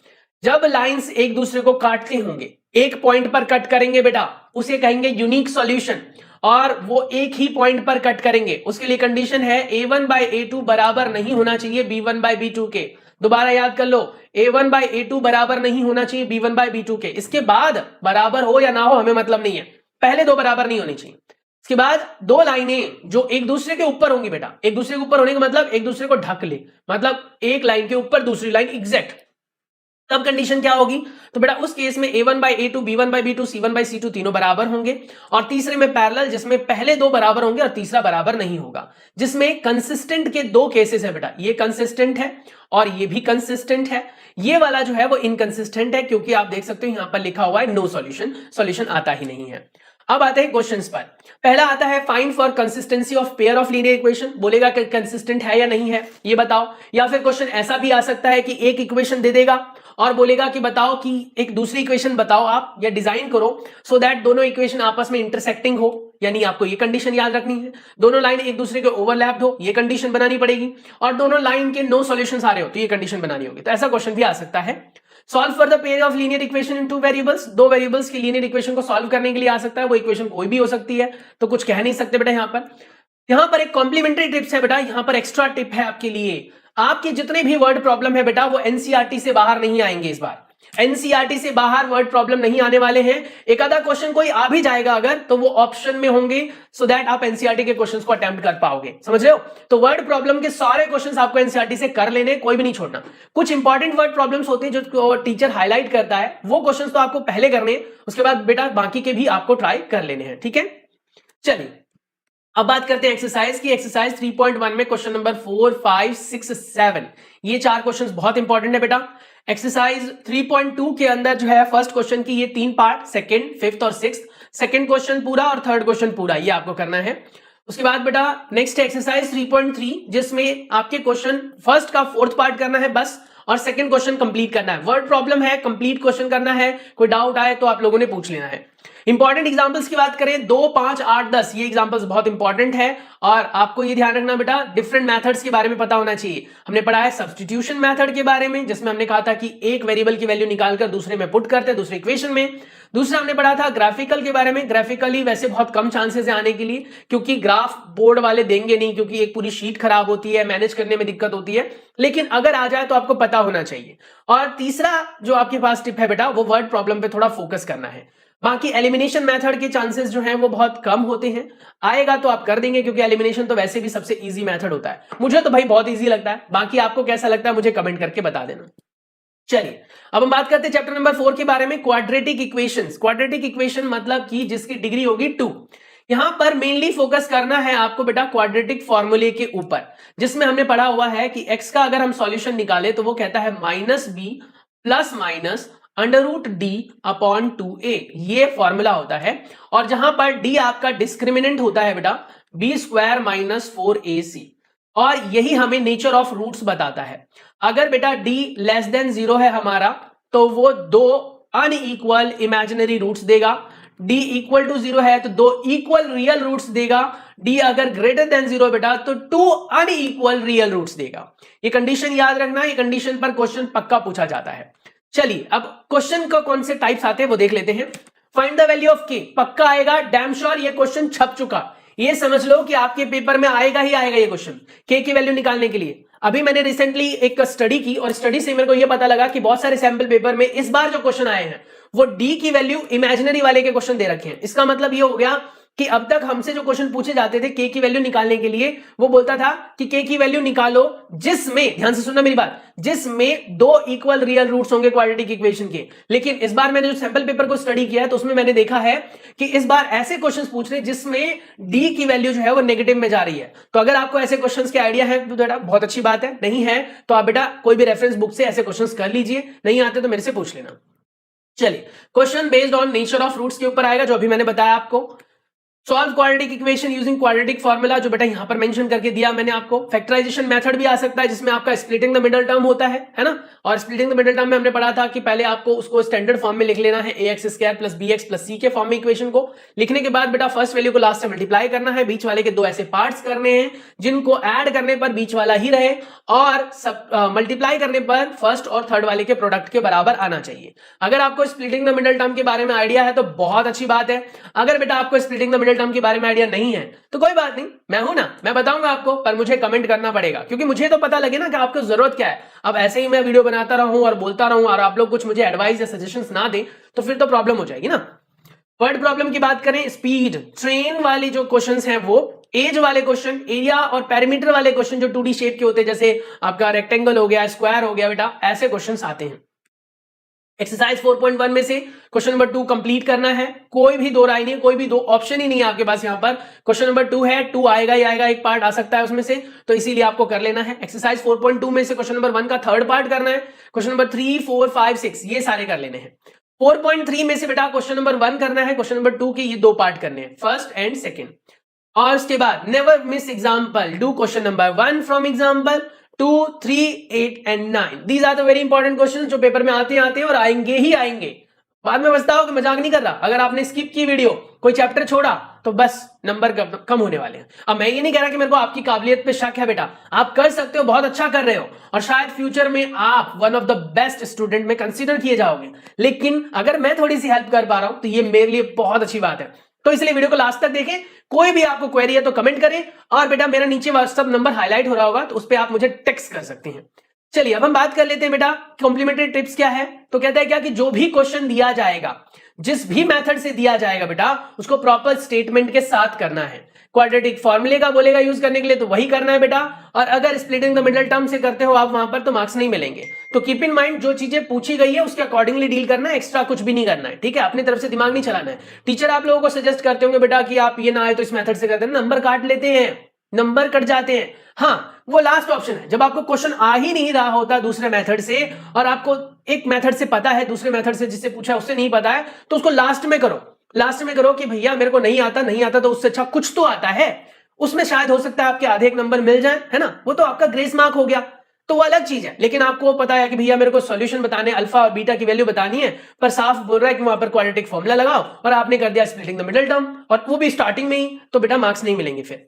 जब लाइंस एक दूसरे को काटते होंगे, एक पॉइंट पर कट करेंगे बेटा, उसे कहेंगे यूनिक सॉल्यूशन। और वो एक ही पॉइंट पर कट करेंगे, उसके लिए कंडीशन है a1/a2 बराबर नहीं होना चाहिए b1/b2 के। दोबारा याद कर लो, a1/a2 बराबर नहीं होना चाहिए b1/b2 के। इसके बाद बराबर हो या ना हो हमें मतलब नहीं है, पहले दो बराबर नहीं होनी चाहिए। इसके बाद दो लाइनें जो एक दूसरे के ऊपर होंगी बेटा, एक दूसरे के ऊपर होने का मतलब एक दूसरे को ढक ले, मतलब एक लाइन के ऊपर दूसरी लाइन एग्जैक्ट। तब कंडीशन क्या होगी? तो बेटा उस केस में a1/a2 b1/b2 c1/c2 तीनों बराबर होंगे और तीसरे में पैरेलल जिसमें पहले दो बराबर होंगे और तीसरा बराबर नहीं होगा। जिसमें कंसिस्टेंट के दो केसेस है बेटा, ये कंसिस्टेंट है और ये भी कंसिस्टेंट है। ये वाला जो है वो इनकंसिस्टेंट है क्योंकि आप देख सकते हो यहां पर लिखा हुआ है नो सॉल्यूशन, सॉल्यूशन आता ही नहीं है। अब आते हैं क्वेश्चंस पर। पहला आता है find for consistency of pair of linear equation. बोलेगा कि कंसिस्टेंट है या नहीं है ये बताओ। या फिर क्वेश्चन ऐसा भी आ सकता है कि एक इक्वेशन दे देगा और बोलेगा कि बताओ कि एक दूसरी इक्वेशन बताओ आप या डिजाइन करो सो दैट दोनों इक्वेशन आपस में इंटरसेक्टिंग हो। यानी आपको ये कंडीशन याद रखनी है, दोनों लाइन एक दूसरे के ओवरलैप्ड हो, ये कंडीशन बनानी पड़ेगी। और दोनों लाइन के नो सॉल्यूशंस आ रहे हो तो ये कंडीशन बनानी होगी। तो ऐसा क्वेश्चन भी आ सकता है। Solve for the pair of linear equation in two variables. दो वेरिएबल्स की लीनियर इक्वेशन को सॉल्व करने के लिए आ सकता है। वो इक्वेशन कोई भी हो सकती है तो कुछ कह नहीं सकते बेटा। यहां पर एक कॉम्प्लीमेंट्री टिप्स है बेटा, यहां पर एक्स्ट्रा टिप है आपके लिए। आपके जितने भी वर्ड प्रॉब्लम है बेटा वो एनसीईआरटी से बाहर नहीं आएंगे। इस बार एनसीईआरटी से बाहर वर्ड प्रॉब्लम नहीं आने वाले हैं। एक आधा क्वेश्चन कोई आ भी जाएगा अगर तो वो ऑप्शन में होंगे सो दैट आप एनसीईआरटी के क्वेश्चंस को अटेम्प्ट कर पाओगे। समझ रहे हो? तो वर्ड प्रॉब्लम के सारे क्वेश्चंस आपको एनसीईआरटी से कर लेने, कोई भी नहीं छोड़ना। कुछ इंपॉर्टेंट वर्ड प्रॉब्लम्स होते हैं जो टीचर हाईलाइट करता है, वो क्वेश्चंस तो आपको पहले करने, उसके बाद बेटा बाकी के भी आपको ट्राई कर लेने हैं। ठीक है, चलिए अब बात करते हैं एक्सरसाइज की। एक्सरसाइज 3.1 में क्वेश्चन नंबर 4, 5, 6, 7 ये चार क्वेश्चंस बहुत इंपॉर्टेंट है बेटा। एक्सरसाइज 3.2 के अंदर जो है फर्स्ट क्वेश्चन की ये तीन पार्ट, सेकंड, फिफ्थ और सिक्स्थ। सेकंड क्वेश्चन पूरा और थर्ड क्वेश्चन पूरा, ये आपको करना है। उसके बाद बेटा नेक्स्ट एक्सरसाइज 3.3 जिसमें आपके क्वेश्चन फर्स्ट का फोर्थ पार्ट करना है बस, और सेकंड क्वेश्चन कंप्लीट करना है। वर्ड प्रॉब्लम है, कंप्लीट क्वेश्चन करना है, कोई डाउट आए तो आप लोगों ने पूछ लेना है। इंपॉर्टेंट एग्जांपल्स की बात करें 2, 5, 8, 10 ये एग्जांपल्स बहुत इंपॉर्टेंट है और आपको ये ध्यान रखना बेटा डिफरेंट मेथड्स के बारे में पता होना चाहिए। हमने पढ़ा है सब्स्टिट्यूशन मेथड के बारे में जिसमें हमने कहा था कि एक वेरिएबल की वैल्यू निकालकर दूसरे में पुट करते हैं दूसरे इक्वेशन में। दूसरा हमने पढ़ा था ग्राफिकल के बारे में। ग्राफिकली वैसे बहुत कम चांसेस है आने के लिए क्योंकि ग्राफ बोर्ड वाले देंगे नहीं, क्योंकि एक पूरी शीट खराब होती है, मैनेज करने में दिक्कत होती है, लेकिन अगर आ जाए तो आपको पता होना चाहिए। और तीसरा जो आपके पास टिप है बेटा वो वर्ड प्रॉब्लम पे थोड़ा फोकस करना है। बाकी एलिमिनेशन मेथड के चांसेस जो हैं वो बहुत कम होते हैं, आएगा तो आप कर देंगे क्योंकि एलिमिनेशन तो वैसे भी सबसे इजी मेथड होता है। मुझे तो भाई बहुत इजी लगता है, बाकी आपको कैसा लगता है मुझे कमेंट करके बता देना। चलिए अब हम बात करते हैं चैप्टर नंबर 4 के बारे में, क्वाड्रेटिक इक्वेशंस। क्वाड्रेटिक इक्वेशन मतलब कि जिसकी डिग्री होगी 2। यहां पर मेनली फोकस करना है आपको बेटा क्वाड्रेटिक फॉर्मूले के ऊपर, जिसमें हमने पढ़ा हुआ है कि x का अगर हम सॉल्यूशन निकाले तो वो कहता है -b प्लस माइनस √d/2a, ये फॉर्मूला होता है। और जहां पर d आपका डिस्क्रिमिनेंट होता है बेटा b² - 4ac, और यही हमें नेचर ऑफ रूट्स बताता है। अगर बेटा d <0 है हमारा तो वो दो अनइक्वल इमेजिनरी रूट्स देगा। डी इक्वल टू 0 है तो 2 इक्वल रियल रूट्स देगा, डी अगर ग्रेटर देन 0 बेटा तो 2 अनइक्वल रियल रूट्स देगा। ये कंडीशन याद रखना, ये कंडीशन पर क्वेश्चन पक्का पूछा जाता है। चलिए अब क्वेश्चन का कौन से टाइप्स आते हैं वो देख लेते हैं। फाइंड द वैल्यू ऑफ के पक्का आएगा, डैम श्योर, ये क्वेश्चन छप चुका, ये समझ लो कि आपके पेपर में आएगा ही आएगा ये क्वेश्चन, के की वैल्यू निकालने के लिए। अभी मैंने रिसेंटली एक स्टडी की और स्टडी से मेरे को यह पता लगा कि बहुत सारे सैंपल पेपर में इस बार जो क्वेश्चन आए हैं वो डी की वैल्यू इमेजिनरी वाले के क्वेश्चन दे रखे हैं। इसका मतलब ये हो गया कि अब तक हमसे जो क्वेश्चन पूछे जाते थे के की वैल्यू निकालने के लिए, वो बोलता था कि के की वैल्यू निकालो जिसमें, ध्यान से सुनना मेरी बात, जिसमें 2 इक्वल रियल रूट्स होंगे क्वाड्रेटिक इक्वेशन के। लेकिन इस बार मैंने जो सैंपल पेपर को स्टडी किया है तो उसमें मैंने देखा है कि इस बार ऐसे क्वेश्चंस पूछ रहे हैं जिसमें डी की वैल्यू जो है वो नेगेटिव में जा रही है। तो अगर आपको ऐसे क्वेश्चंस के आइडिया है तो बेटा बहुत अच्छी बात है, नहीं है तो आप बेटा कोई भी रेफरेंस बुक से ऐसे क्वेश्चंस कर लीजिए, नहीं आते तो मेरे से पूछ लेना। चलिए question based on nature of roots के ऊपर आएगा, जो अभी मैंने बताया आपको। Solve quadratic equation using quadratic formula, जो बेटा यहां पर मेंशन करके दिया मैंने आपको। फैक्टराइजेशन मेथड भी आ सकता है जिसमें आपका स्प्लिटिंग द मिडल टर्म होता है ना। और स्प्लिटिंग द मिडल टर्म में हमने पढ़ा था कि पहले आपको उसको स्टैंडर्ड फॉर्म में लिख लेना है, ax² + bx + c के फॉर्म में इक्वेशन को। लिखने के बाद बेटा फर्स्ट वैल्यू को लास्ट से मल्टीप्लाई करना है, बीच वाले के 2 ऐसे पार्ट्स करने हैं जिनको ऐड करने पर बीच वाला ही रहे और मल्टीप्लाई करने पर फर्स्ट और थर्ड वाले के प्रोडक्ट के बराबर आना चाहिए। अगर आपको स्प्लिटिंग द मिडल टर्म के बारे में आइडिया है तो बहुत अच्छी बात है। अगर बेटा आपको स्प्लिटिंग द मिडल टर्म के बारे में आइडिया नहीं है तो कोई बात नहीं, मैं हूं ना, मैं बताऊंगा आपको, पर मुझे कमेंट करना पड़ेगा क्योंकि मुझे तो पता लगे ना कि आपको जरूरत क्या है। अब ऐसे ही मैं वीडियो बनाता रहूं और बोलता रहूं और आप लोग कुछ मुझे एडवाइस या सजेशंस ना दें तो फिर तो प्रॉब्लम हो जाएगी ना। वर्ड प्रॉब्लम की बात करें, स्पीड ट्रेन वाली जो क्वेश्चंस हैं वो, एज वाले क्वेश्चन, एरिया और पेरीमीटर वाले क्वेश्चन जो 2D शेप के होते हैं, जैसे आपका रेक्टेंगल हो गया, स्क्वायर हो गया बेटा, ऐसे क्वेश्चंस आते हैं। एक्सरसाइज 4.1 में से क्वेश्चन नंबर 2 कंप्लीट करना है, कोई भी दो राय नहीं, कोई भी दो ऑप्शन ही नहीं है आपके पास। यहां पर क्वेश्चन नंबर 2 है, 2 आएगा ही आएगा, एक पार्ट आ सकता है उसमें से, तो इसीलिए आपको कर लेना है। एक्सरसाइज 4.2 में से क्वेश्चन नंबर 1 का थर्ड पार्ट करना है, क्वेश्चन नंबर 3, 4, 5, 6 ये सारे कर लेने हैं। 4.3 में से बेटा क्वेश्चन नंबर 1 करना है, क्वेश्चन नंबर 2 के ये 2 पार्ट करने हैं, फर्स्ट एंड सेकेंड। और उसके बाद never miss example, do question number 1 from example 2, 3, 8 and 9। These are the very important questions जो पेपर में आते हैं और आएंगे ही आएंगे। बाद में बचता हो कि मजाक नहीं कर रहा, अगर आपने स्किप की वीडियो, कोई चैप्टर छोड़ा तो बस नंबर कम होने वाले हैं। अब मैं ये नहीं कह रहा कि मेरे को आपकी काबिलियत पे शक है बेटा, आप कर सकते हो, बहुत अच्छा कर रहे हो और शायद फ्यूचर में आप one of the best student में कंसीडर किए जाओगे। लेकिन अगर मैं थोड़ी सी हेल्प कर पा रहा हूं तो ये मेरे लिए बहुत अच्छी बात है। तो इसलिए वीडियो को लास्ट तक देखें, कोई भी आपको क्वेरी है तो कमेंट करें और बेटा मेरा नीचे व्हाट्सएप नंबर हाईलाइट हो रहा होगा तो उस पर आप मुझे टेक्स्ट कर सकते हैं। चलिए अब हम बात कर लेते हैं बेटा कॉम्प्लीमेंट्री टिप्स क्या है। तो कहता है क्या कि जो भी क्वेश्चन दिया जाएगा, जिस भी मेथड से दिया जाएगा बेटा, उसको प्रॉपर स्टेटमेंट के साथ करना है। क्वाड्रेटिक फॉर्मूले का बोलेगा यूज करने के लिए तो वही करना है बेटा, और अगर स्प्लिटिंग द मिडल टर्म से करते हो आप वहां पर तो मार्क्स नहीं मिलेंगे। तो कीप इन माइंड जो चीजें पूछी गई है उसके अकॉर्डिंगली डील करना है, एक्स्ट्रा कुछ भी नहीं करना है, ठीक है। अपनी तरफ से दिमाग नहीं चलाना है। टीचर आप लोगों को सजेस्ट करते होंगे बेटा कि आप ये ना आए तो इस मेथड से करते हैं, नंबर काट लेते हैं, नंबर कट जाते हैं। हाँ वो लास्ट ऑप्शन है, जब आपको क्वेश्चन आ ही नहीं रहा होता दूसरे मेथड से और आपको एक मेथड से पता है, दूसरे मेथड से जिससे पूछा उससे नहीं पता है, तो उसको लास्ट में करो। लास्ट में करो कि भैया मेरे को नहीं आता तो उससे अच्छा कुछ तो आता है, उसमें शायद हो सकता है आपके आधे एक नंबर मिल जाए, है ना, वो तो आपका ग्रेस मार्क हो गया, तो वो अलग चीज है। लेकिन आपको पता है कि भैया मेरे को सॉल्यूशन बताने, अल्फा और बीटा की वैल्यू बतानी है, पर साफ बोल रहा है कि वहां पर क्वाड्रेटिक फॉर्मूला लगाओ और आपने कर दिया स्प्लिटिंग द मिडल टर्म, और वो भी स्टार्टिंग में ही, तो बेटा मार्क्स नहीं मिलेंगे फिर।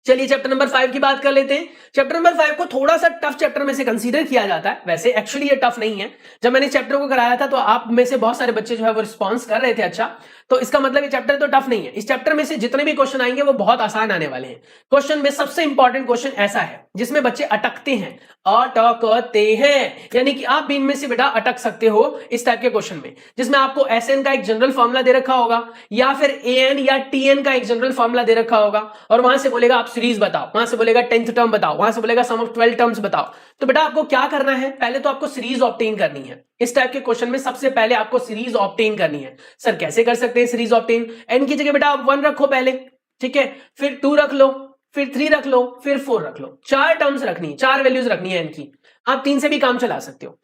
चलिए चैप्टर नंबर 5 की बात कर लेते हैं। चैप्टर नंबर 5 को थोड़ा सा टफ चैप्टर में से कंसीडर किया जाता है, वैसे एक्चुअली ये टफ नहीं है। जब मैंने चैप्टर को कराया था तो आप में से बहुत सारे बच्चे जो है वो रिस्पॉन्स कर रहे थे अच्छा, तो इसका मतलब ये चैप्टर तो टफ नहीं है। इस चैप्टर में से जितने भी क्वेश्चन आएंगे वो बहुत आसान आने वाले हैं। क्वेश्चन में सबसे इंपॉर्टेंट क्वेश्चन ऐसा है जिसमें बच्चे अटकते हैं, अटकते हैं, यानी कि आप भी इनमें से बेटा अटक सकते हो इस टाइप के क्वेश्चन में, जिसमें आपको SN का एक जनरल फॉर्मूला दे रखा होगा या फिर AN या TN का एक जनरल फॉर्मूला दे रखा होगा और वहां से बोलेगा आप सीरीज बताओ, वहां से बोलेगा 10th टर्म बताओ, वहां से बोलेगा सम ऑफ 12 टर्म्स बताओ। तो बेटा आपको क्या करना है, पहले तो आपको सीरीज ऑब्टेन करनी है। इस टाइप के क्वेश्चन में सबसे पहले आपको सीरीज ऑब्टेन करनी है। सर कैसे कर सकते हैं सीरीज ऑब्टेन? n की जगह बेटा आप 1 रखो पहले, ठीक है, फिर 2 रख लो, फिर 3 रख लो, फिर 4 रख लो। 4 टर्म्स रखनी है, 4 वैल्यूज रखनी है n की। आप 3 से भी काम चला सकते हो।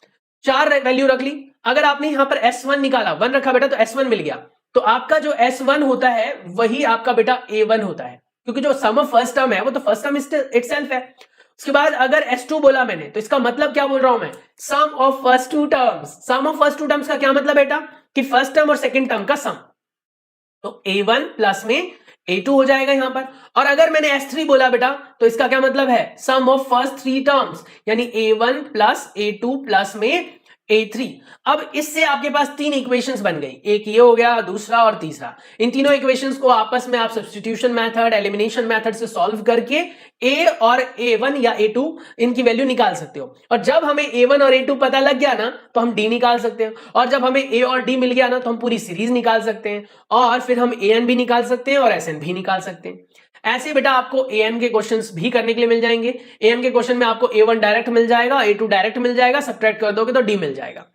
4 वैल्यू रख ली। अगर आपने यहां पर S1 निकाला, 1 रखा बेटा तो S1 मिल गया, तो आपका जो S1 होता है वही आपका बेटा A1 होता है, क्योंकि जो सम ऑफ फर्स्ट टर्म है वो तो फर्स्ट टर्म इटसेल्फ है। उसके बाद अगर S2 बोला मैंने तो इसका मतलब क्या बोल रहा हूं मैं, sum of first 2 terms. Sum of first 2 terms का क्या मतलब बेटा कि फर्स्ट टर्म और सेकंड टर्म का सम। तो A1 प्लस में A2 हो जाएगा यहां पर। और अगर मैंने S3 बोला बेटा तो इसका क्या मतलब है, सम ऑफ फर्स्ट 3 टर्म्स, यानी A1 प्लस A2 प्लस में A3। अब इससे आपके पास 3 इक्वेशंस बन गई, एक ये हो गया, दूसरा और तीसरा। इन तीनों इक्वेशंस को आपस में आप सब्स्टिट्यूशन मेथड, एलिमिनेशन मेथड से सॉल्व करके A और A1 या A2 इनकी वैल्यू निकाल सकते हो। और जब हमें A1 और A2 पता लग गया ना तो हम D निकाल सकते हैं, और जब हमें A और D मिल गया ना तो हम पूरी सीरीज निकाल सकते हैं, और फिर हम AN भी निकाल सकते हैं और SN भी निकाल सकते हैं। ऐसे बेटा आपको AN के क्वेश्चंस भी करने के लिए मिल जाएंगे। AN के क्वेश्चन में आपको A1 डायरेक्ट मिल जाएगा, A2 डायरेक्ट मिल जाएगा, सब्ट्रैक्ट कर दोगे तो D मिल जाएगा।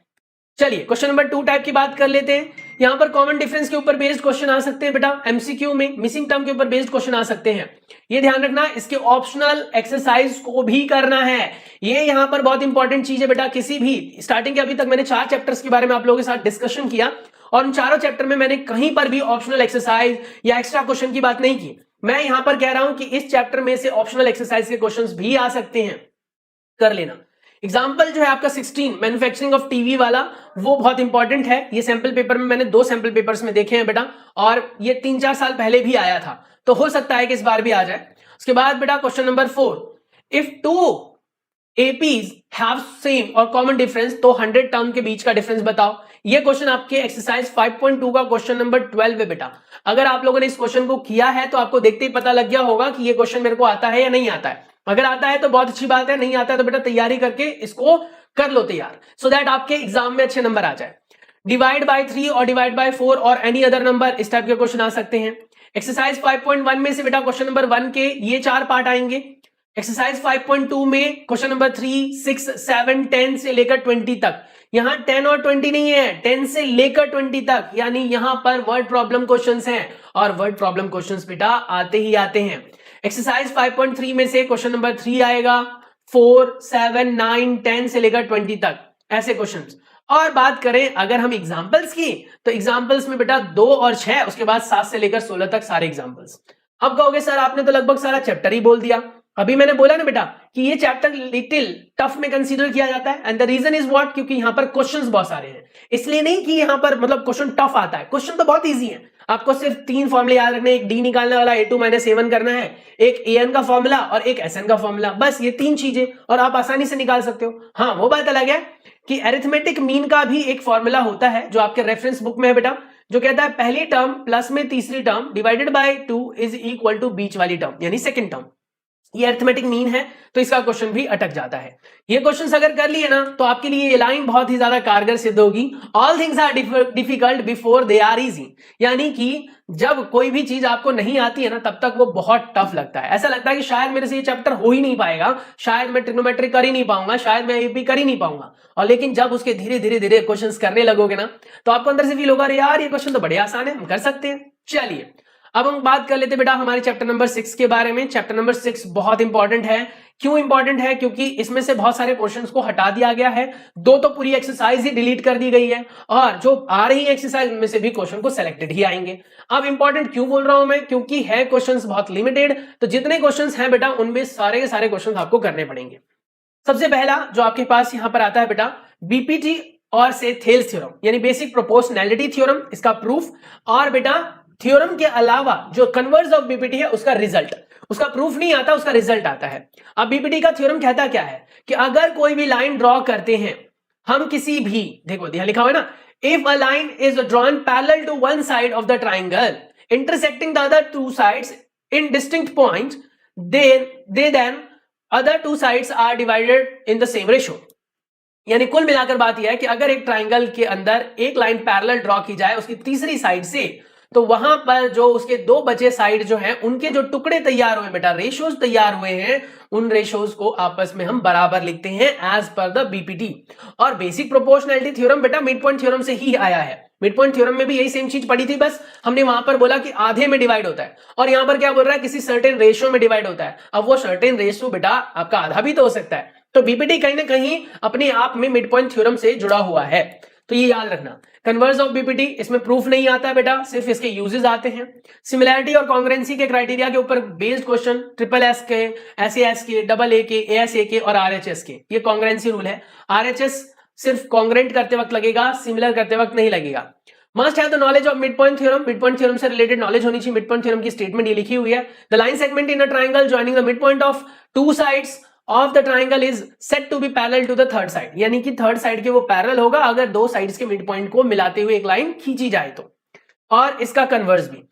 चलिए क्वेश्चन नंबर 2 टाइप की बात कर लेते हैं। यहां पर कॉमन डिफरेंस के ऊपर बेस्ड क्वेश्चन आ सकते हैं बेटा, एमसीक्यू में मिसिंग टर्म के ऊपर बेस्ड क्वेश्चन आ सकते हैं। ये ध्यान रखना, इसके ऑप्शनल एक्सरसाइज को भी करना है। ये यहां पर बहुत इंपॉर्टेंट चीज है बेटा। किसी भी स्टार्टिंग के अभी तक मैंने 4 चैप्टर्स के बारे में आप लोगों के साथ डिस्कशन किया, और उन चारों चैप्टर में मैंने कहीं पर भी ऑप्शनल एक्सरसाइज या एक्स्ट्रा क्वेश्चन की बात नहीं की। मैं यहां पर कह रहा हूं कि इस चैप्टर में से ऑप्शनल एक्सरसाइज के क्वेश्चंस भी आ सकते हैं, कर लेना। एग्जाम्पल जो है आपका 16 मैन्युफैक्चरिंग ऑफ टीवी वाला, वो बहुत इंपॉर्टेंट है। ये सैंपल पेपर में मैंने 2 सैंपल पेपर्स में देखे हैं बेटा, और ये 3-4 साल पहले भी आया था, तो हो सकता है कि इस बार भी आ जाए। उसके बाद बेटा question number 4, if 2 APs have same और कॉमन डिफरेंस तो 100 टर्म के बीच का डिफरेंस बताओ। ये क्वेश्चन आपके एक्सरसाइज 5.2 का क्वेश्चन नंबर 12 है बेटा। अगर आप लोगों ने इस क्वेश्चन को किया है तो आपको देखते ही पता लग गया होगा कि ये क्वेश्चन मेरे को आता है या नहीं आता है। अगर आता है तो बहुत अच्छी बात है, नहीं आता है तो बेटा तैयारी करके इसको कर लो तैयार, सो दैट आपके एग्जाम में अच्छे नंबर आ जाए। डिवाइड बाय 3 और डिवाइड बाय 4 और एनी अदर नंबर, इस टाइप के क्वेश्चन आ सकते हैं। एक्सरसाइज 5.1 में से बेटा क्वेश्चन नंबर 1 के ये 4 पार्ट आएंगे। एक्सरसाइज 5.2 में क्वेश्चन नंबर 3, 6, 7, 10 से लेकर 20 तक। यहां 10 और 20 नहीं है, 10 से लेकर 20 तक, यानी यहां पर वर्ड प्रॉब्लम क्वेश्चंस हैं, और वर्ड प्रॉब्लम क्वेश्चंस बेटा आते ही आते हैं। एक्सरसाइज 5.3 में से क्वेश्चन नंबर 3 आएगा, 4, 7, 9, 10 से लेकर 20 तक, ऐसे क्वेश्चंस। और बात करें अगर हम एग्जांपल्स की, तो एग्जांपल्स में बेटा 2 और 6, उसके बाद 7 से लेकर 16 तक सारे एग्जांपल्स। अब कहोगे सर आपने तो लगभग सारा चैप्टर ही बोल दिया। अभी मैंने बोला ना बेटा कि ये चैप्टर लिटिल टफ में कंसीडर किया जाता है, and the reason is what, क्योंकि यहां पर क्वेश्चंस बहुत सारे हैं। इसलिए नहीं कि यहां पर मतलब क्वेश्चन टफ आता है, क्वेश्चन तो बहुत इजी है। आपको सिर्फ 3 फॉर्मूले याद रखने, एक डी निकालने वाला, A2 - A1 करना है, एक AN का फॉर्मूला और एक SN का फॉर्मूला, बस ये 3 चीजें, और आप आसानी से निकाल सकते हो। हाँ वो बात अलग है कि अरिथमेटिक मीन का भी एक फॉर्मूला होता है जो आपके रेफरेंस बुक में है बेटा, जो कहता है पहली टर्म प्लस में तीसरी term divided by 2 is equal to बीच वाली टर्म, यानी सेकंड टर्म। ये अरिथमेटिक मीन है, तो इसका क्वेश्चन भी अटक जाता है। ये क्वेश्चंस अगर कर लिए ना तो आपके लिए ये लाइन बहुत ही ज्यादा कारगर सिद्ध होगी। All things are difficult before they are easy, यानी कि जब कोई भी चीज आपको नहीं आती है ना तब तक वो बहुत टफ लगता है। ऐसा लगता है कि शायद मेरे से ये चैप्टर हो ही नहीं पाएगा, शायद मैं ट्रिग्नोमेट्री कर ही नहीं पाऊंगा, शायद मैं AP कर ही नहीं पाऊंगा। और लेकिन जब उसके धीरे धीरे धीरे क्वेश्चंस करने लगोगे ना तो आपको अंदर से फील होगा अरे यार ये क्वेश्चन तो बड़े आसान है, हम कर सकते हैं। चलिए अब हम बात कर लेते बेटा हमारे चैप्टर नंबर 6 के बारे में। चैप्टर नंबर 6 बहुत इंपॉर्टेंट है। क्यों इंपॉर्टेंट है? क्योंकि इसमें से बहुत सारे क्वेश्चंस को हटा दिया गया है, 2 तो पूरी एक्सरसाइज ही डिलीट कर दी गई है, और जो आ रही एक्सरसाइज में से भी क्वेश्चन को सिलेक्टेड ही आएंगे। अब इंपॉर्टेंट क्यों बोल रहा हूं मैं? क्योंकि है क्वेश्चंस बहुत लिमिटेड, तो जितने क्वेश्चंस हैं बेटा उनमें सारे के सारे क्वेश्चंस आपको करने पड़ेंगे। सबसे पहला जो आपके पास यहां पर आता है बेटा BPT और से थेल्स थ्योरम, यानी बेसिक प्रोपोर्शनैलिटी थ्योरम, इसका प्रूफ, और बेटा थ्योरम के अलावा जो कन्वर्स ऑफ बीपीटी है उसका रिजल्ट। उसका प्रूफ नहीं आता, उसका रिजल्ट आता है। अब बीपीटी का थ्योरम कहता क्या है कि अगर कोई भी लाइन ड्रॉ करते हैं हम किसी भी, देखो यहां लिखा हुआ है ना, if a line is drawn parallel to one side of the triangle intersecting the other 2 sides in distinct points, then other 2 sides are divided in the same ratio. यानी कुल मिलाकर बात यह है कि अगर एक ट्राइंगल के अंदर एक लाइन पैरेलल ड्रॉ की जाए उसकी तीसरी साइड से, तो वहां पर जो उसके 2 बचे साइड जो हैं उनके जो टुकड़े तैयार हुए बेटा, रेशियोज तैयार हुए हैं, उन रेशियोज को आपस में हम बराबर लिखते हैं एज पर द बीपीटी। और बेसिक प्रोपोर्शनैलिटी थ्योरम बेटा मिड पॉइंट थ्योरम से ही आया है। मिड पॉइंट थ्योरम में भी यही सेम चीज पड़ी थी, बस हमने वहां पर बोला कि आधे में डिवाइड होता है, और यहां पर क्या बोल रहा है किसी सर्टेन रेशियो में डिवाइड होता है। अब वो सर्टेन रेशियो बेटा आपका आधा भी तो हो सकता है, तो बीपीटी कहीं ना कहीं अपने आप में मिड पॉइंट थ्योरम से जुड़ा हुआ है, तो ये याद रखना। कन्वर्स ऑफ बीपीटी, इसमें प्रूफ नहीं आता है बेटा, सिर्फ इसके यूजेस आते हैं। सिमिलैरिटी और कॉन्ग्रुएंसी के क्राइटेरिया के ऊपर बेस्ड क्वेश्चन, SSS के, SAS के, AA के, ASA के और RHS के, ये कॉन्ग्रुएंसी रूल है। RHS सिर्फ कॉन्ग्रुएंट करते वक्त लगेगा, सिमिलर करते वक्त नहीं लगेगा। Must have the knowledge of mid point theorem, mid point theorem से रिलेटेड नॉलेज होनी चाहिए। मिड पॉइंट थ्योरम की स्टेटमेंट ये लिखी हुई है, the line segment in a triangle joining the mid point of two sides of the triangle is said to be parallel to the third side, यानी कि थर्ड साइड के वो पैरेलल होगा अगर दो साइड्स के मिड पॉइंट को मिलाते हुए एक लाइन खींची जाए तो, और इसका कन्वर्स भी।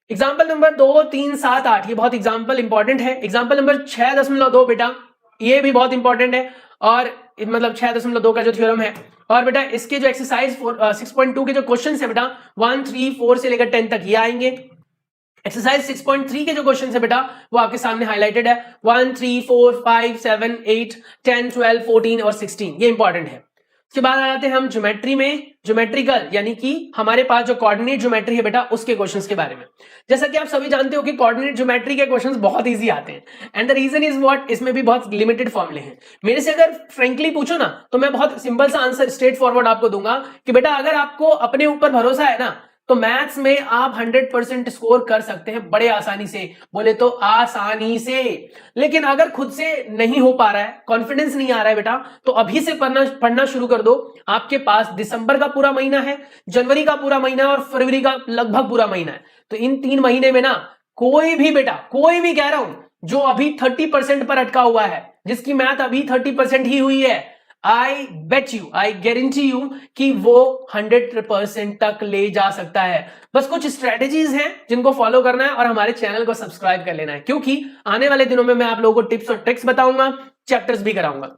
एग्जाम्पल नंबर 2, 3, 7, 8 ये बहुत एग्जाम्पल इंपॉर्टेंट है। एग्जाम्पल नंबर 6.2 बेटा ये भी बहुत इंपॉर्टेंट है, और मतलब 6.2 का जो थ्योरम है, और बेटा इसके जो एक्सरसाइज 6.2 के जो क्वेश्चन है बेटा 1, 3, 4 से लेकर 10 तक ये आएंगे। एक्सरसाइज 6.3 के जो क्वेश्चन है बेटा वो आपके सामने हाईलाइटेड है, 1, 3, 4, 5, 7, 8, 10, 12, 14 और 16 ये इंपॉर्टेंट है। उसके बाद आ जाते हैं हम ज्योमेट्री में, ज्योमेट्रिकल यानी कि हमारे पास जो कोऑर्डिनेट ज्योमेट्री है बेटा उसके क्वेश्चंस के बारे में। जैसा कि आप सभी जानते हो कि कोऑर्डिनेट ज्योमेट्री के क्वेश्चंस बहुत इजी आते हैं, and the reason is what, इसमें भी बहुत लिमिटेड फॉर्मूले हैं। मेरे से अगर फ्रेंकली पूछो ना तो मैं बहुत सिंपल सा आंसर स्ट्रेट फॉरवर्ड आपको दूंगा कि बेटा अगर आपको अपने ऊपर भरोसा है ना तो मैथ्स में आप 100% स्कोर कर सकते हैं बड़े आसानी से, बोले तो आसानी से। लेकिन अगर खुद से नहीं हो पा रहा है, कॉन्फिडेंस नहीं आ रहा है बेटा, तो अभी से पढ़ना शुरू कर दो। आपके पास दिसंबर का पूरा महीना है, जनवरी का पूरा महीना है और फरवरी का लगभग पूरा महीना है। तो इन 3 महीने में ना कोई भी बेटा, कोई भी कह रहा हूं जो अभी 30% पर अटका हुआ है, जिसकी मैथ अभी 30% ही हुई है, I bet you, I guarantee you कि वो 100% तक ले जा सकता है। बस कुछ स्ट्रेटेजीज हैं जिनको फॉलो करना है और हमारे चैनल को सब्सक्राइब कर लेना है, क्योंकि आने वाले दिनों में मैं आप लोगों को टिप्स और ट्रिक्स बताऊंगा, चैप्टर्स भी कराऊंगा।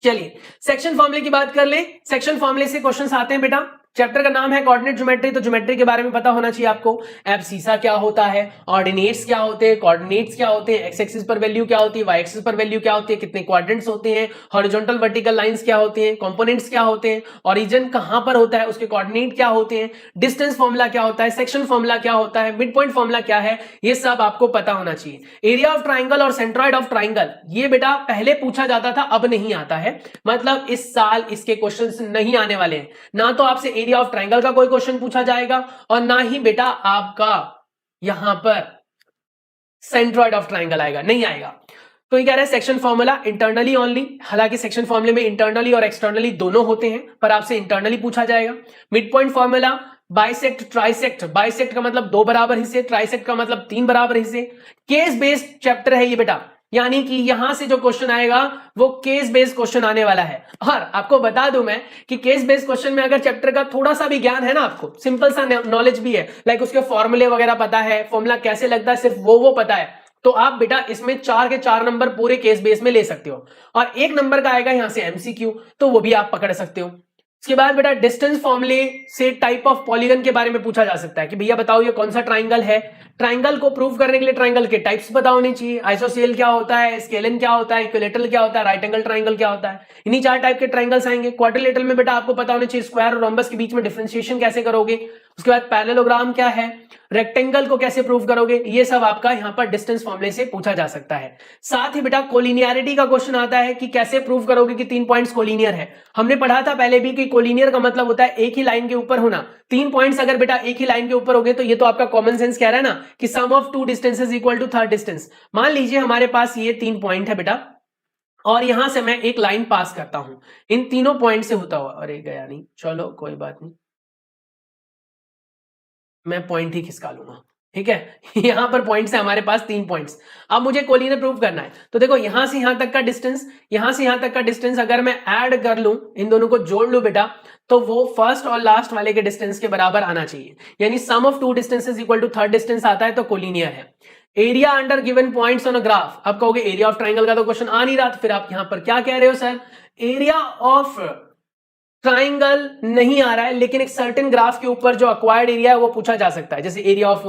चलिए सेक्शन फॉर्मूले की बात कर ले। सेक्शन फॉर्मूले से क्वेश्चंस आते हैं बेटा। चैप्टर का नाम है कोऑर्डिनेट ज्योमेट्री, तो ज्योमेट्री के बारे में पता होना चाहिए आपको। एब्सिसा क्या होता है, ऑर्डिनेट्स क्या होते हैं, कोऑर्डिनेट्स क्या होते हैं, एक्स एक्सिस पर वैल्यू क्या होती है, वाई एक्सिस पर वैल्यू क्या होती है, कितने क्वाड्रेंट्स होते हैं, हॉरिजॉन्टल वर्टिकल लाइंस क्या होते हैं, कंपोनेंट्स क्या होते हैं, ओरिजिन कहां पर होता है, उसके कोऑर्डिनेट क्या होते हैं, डिस्टेंस फॉर्मूला क्या होता है, सेक्शन फॉर्मूला क्या होता है, मिड पॉइंट फॉर्मूला क्या है, ये सब आपको पता होना चाहिए। एरिया ऑफ ट्राइंगल और सेंट्रॉइड ऑफ ट्राइंगल ये बेटा पहले पूछा जाता था, अब नहीं आता है, मतलब इस साल इसके क्वेश्चंस नहीं आने वाले हैं। ना तो आपसे एरिया ऑफ ट्राइंगल का कोई क्वेश्चन पूछा जाएगा और ना ही बेटा आपका यहां पर सेंट्रॉइड ऑफ ट्राइंगल आएगा, नहीं आएगा। तो ये कह रहा है सेक्शन फॉर्मूला इंटरनली ओनली, हालांकि सेक्शन फॉर्मूले में इंटरनली और एक्सटर्नली दोनों होते हैं, पर आपसे इंटरनली पूछा जाएगा। Mid point formula, bisect, trisect, bisect का मतलब 2 बराबर हिस्से, ट्राइसेक्ट का मतलब 3 बराबर हिस्से। केस बेस्ड चैप्टर है ये बेटा, यानी कि यहां से जो क्वेश्चन आएगा वो केस बेस्ड क्वेश्चन आने वाला है। और आपको बता दूं मैं कि केस बेस्ड क्वेश्चन में अगर चैप्टर का थोड़ा सा भी ज्ञान है ना, आपको सिंपल सा नॉलेज भी है, लाइक उसके फॉर्मूले वगैरह पता है, फॉर्मूला कैसे लगता है सिर्फ वो पता है, तो आप बेटा इसमें 4 के 4 नंबर पूरे केस बेस में ले सकते हो। और 1 नंबर का आएगा यहां से एमसीक्यू, तो वो भी आप पकड़ सकते हो। उसके बाद बेटा डिस्टेंस फॉर्मूले से टाइप ऑफ पॉलीगन के बारे में पूछा जा सकता है कि भैया बताओ ये कौन सा ट्राइंगल है। ट्राइंगल को प्रूव करने के लिए ट्राइंगल के टाइप्स पता होनी चाहिए, आइसोसेल क्या होता है, स्केलन क्या होता है, इक्विलेटरल क्या होता है, राइट एंगल ट्राइंगल क्या होता है। इन्हीं 4 टाइप के ट्राइंगल्स आएंगे। क्वाड्रिलेटरल में बेटा आपको पता होना चाहिए स्क्वायर और रोम्बस के बीच में डिफरेंशिएशन कैसे करोगे। उसके बाद पैरेललोग्राम क्या है, रेक्टेंगल को कैसे प्रूव करोगे, ये सब आपका यहां पर डिस्टेंस फॉर्मूले से पूछा जा सकता है। साथ ही बेटा कोलिनियरिटी का क्वेश्चन आता है कि कैसे प्रूव करोगे कि 3 पॉइंट्स कोलिनियर है। हमने पढ़ा था पहले भी कि कोलिनियर का मतलब होता है एक ही लाइन के ऊपर होना। 3 पॉइंट्स अगर बेटा एक ही लाइन के ऊपर हो गए तो ये तो आपका कॉमन सेंस कह रहा है ना कि sum of 2 distances equal to third distance. मान लीजिए हमारे पास ये 3 पॉइंट है बेटा, और यहां से मैं एक लाइन पास करता हूं इन तीनों पॉइंट से होता हुआ, अरे गया नहीं, चलो कोई बात नहीं, मैं पॉइंट ही खिसका लूंगा, ठीक है। यहां पर पॉइंट्स है हमारे पास 3 पॉइंट्स। अब मुझे कोलिनियर प्रूव करना है, तो देखो यहां से यहां तक का डिस्टेंस, यहां से यहां तक का डिस्टेंस अगर मैं ऐड कर लूं, इन दोनों को जोड़ लूं बेटा, तो वो फर्स्ट और लास्ट वाले के डिस्टेंस के बराबर आना चाहिए, यानी sum of 2 distances equal to third distance आता है, तो कोलिनियर है। Area under given points on a graph, अब कहोगे एरिया ऑफ ट्राइंगल का तो क्वेश्चन आ नहीं रहा, तो फिर आप यहां पर क्या कह रहे हो सर, एरिया ऑफ ट्राइंगल नहीं आ रहा है, लेकिन एक सर्टेन ग्राफ के ऊपर जो अक्वायर्ड एरिया है वो पूछा जा सकता है, जैसे एरिया ऑफ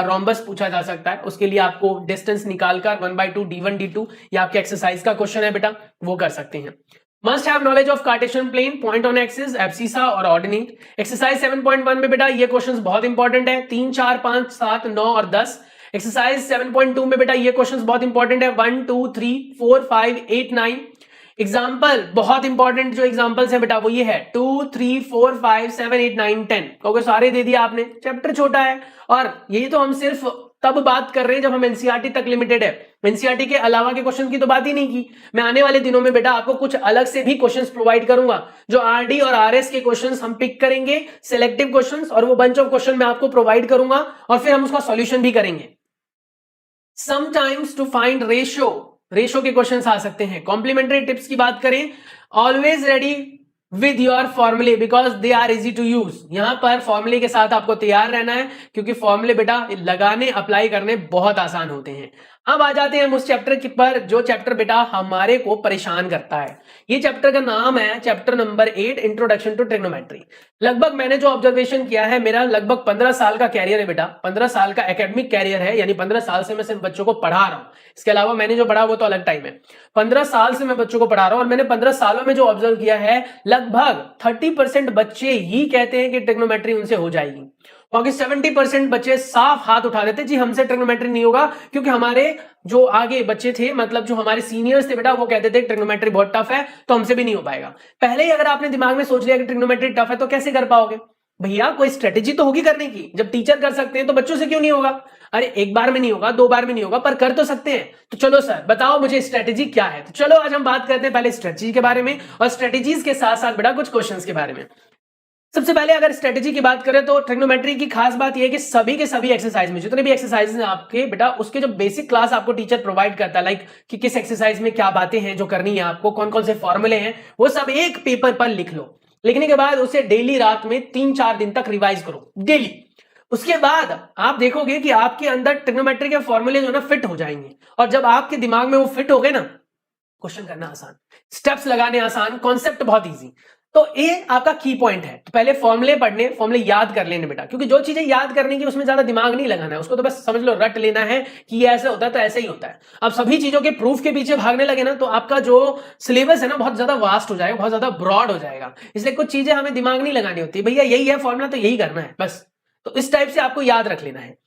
रोम्बस पूछा जा सकता है। उसके लिए आपको डिस्टेंस निकालकर 1/2 d1 d2 या आपके एक्सरसाइज का क्वेश्चन है बेटा, वो कर सकते हैं। Must have knowledge of Cartesian plane, point on axis, abscissa और ऑर्डिनेट। एक्सरसाइज 7.1 में बेटा ये क्वेश्चंस बहुत इंपॉर्टेंट है, 3, 4, 5, 7, 9 और 10। एक्सरसाइज 7.2 में बेटा ये क्वेश्चंस बहुत इंपॉर्टेंट है, 1, 2, 3, 4, 5, 8, 9। एग्जाम्पल बहुत इंपॉर्टेंट जो एग्जाम्पल्स हैं बेटा वो ये है 2, 3, 4, 5, 7, 8, 9, 10। क्योंकि सारे दे दिया आपने, चैप्टर छोटा है और ये तो हम सिर्फ तब बात कर रहे हैं जब हम एनसीईआरटी तक लिमिटेड है। एनसीईआरटी के अलावा के क्वेश्चन की तो बात ही नहीं की। मैं आने वाले दिनों में बेटा आपको कुछ अलग से भी क्वेश्चंस प्रोवाइड करूंगा, जो आरडी और आरएस के क्वेश्चंस हम पिक करेंगे, सिलेक्टिव क्वेश्चंस, और वो बंच ऑफ क्वेश्चन मैं आपको प्रोवाइड करूंगा और फिर हम उसका सॉल्यूशन भी करेंगे। समटाइम्स टू फाइंड रेशो के क्वेश्चंस आ सकते हैं। कॉम्प्लीमेंट्री टिप्स की बात करें, ऑलवेज रेडी विद योर फॉर्मूले because they are easy to use. यहां पर फॉर्मूले के साथ आपको तैयार रहना है, क्योंकि फॉर्मूले बेटा लगाने अप्लाई करने बहुत आसान होते हैं। अब आ जाते हैं हम उस चैप्टर पर, जो चैप्टर बेटा हमारे को परेशान करता है। ये चैप्टर का नाम है chapter number 8, introduction to trigonometry. लगभग मैंने जो ऑब्जर्वेशन किया है, मेरा लगभग 15 साल का कैरियर है बेटा, 15 साल का एकेडमिक कैरियर है, यानी 15 साल से मैं सिर्फ बच्चों को पढ़ा रहा हूं। इसके अलावा मैंने जो पढ़ा वो तो अलग टाइम है। 15 साल से मैं बच्चों को पढ़ा रहा हूं और मैंने 15 सालों में जो ऑब्जर्व किया है, लगभग 30% बच्चे ही कहते हैं कि ट्रिग्नोमेट्री उनसे हो जाएगी, बाकी 70% बच्चे साफ हाथ उठा देते जी हमसे ट्रिग्नोमेट्री नहीं होगा, क्योंकि हमारे जो आगे बच्चे थे, मतलब जो हमारे सीनियर्स थे बेटा, वो कहते थे ट्रिग्नोमेट्री बहुत टफ है तो हमसे भी नहीं हो पाएगा। पहले ही अगर आपने दिमाग में सोच लिया कि ट्रिग्नोमेट्री टफ है तो कैसे कर पाओगे भैया? कोई स्ट्रेटेजी तो होगी करने की। जब टीचर कर सकते हैं तो बच्चों से क्यों नहीं होगा? अरे एक बार में नहीं होगा, 2 बार में नहीं होगा, पर कर तो सकते हैं। तो चलो सर बताओ मुझे स्ट्रेटेजी क्या है। तो चलो आज हम बात करते हैं पहले स्ट्रेटेजी के बारे में, और स्ट्रेटेजीज के साथ साथ बेटा कुछ क्वेश्चंस के बारे में। सबसे पहले अगर स्ट्रेटेजी की बात करें तो ट्रिग्नोमेट्री की खास बात यह है कि सभी के सभी एक्सरसाइज में, जितने भी एक्सरसाइज हैं आपके बेटा, उसके जो बेसिक क्लास आपको टीचर प्रोवाइड करता है, लाइक कि किस एक्सरसाइज में क्या बातें हैं जो करनी है आपको, कौन कौन से फॉर्मूले हैं, वो सब एक पेपर पर लिख लो। लिखने के बाद उसे डेली रात में 3-4 दिन तक रिवाइज करो डेली। उसके बाद आप देखोगे कि आपके अंदर ट्रिग्नोमेट्री के फॉर्मूले जो ना फिट हो जाएंगे, और जब आपके दिमाग में वो फिट हो गए ना, क्वेश्चन करना आसान, स्टेप्स लगाने आसान, कॉन्सेप्ट बहुत इजी। तो ये आपका की पॉइंट है। तो पहले फॉर्मूले पढ़ने, फॉर्मूले याद कर लेने बेटा, क्योंकि जो चीजें याद करने की उसमें ज्यादा दिमाग नहीं लगाना है, उसको तो बस समझ लो, रट लेना है कि ये ऐसे होता है तो ऐसे ही होता है। अब सभी चीजों के प्रूफ के पीछे भागने लगे ना, तो आपका जो सिलेबस है ना बहुत ज्यादा वास्ट हो जाएगा, बहुत ज्यादा ब्रॉड हो जाएगा। इसलिए कुछ चीजें हमें दिमाग नहीं लगानी होती, भैया यही है फॉर्मूला तो यही करना है बस। तो इस टाइप से आपको याद रख लेना है।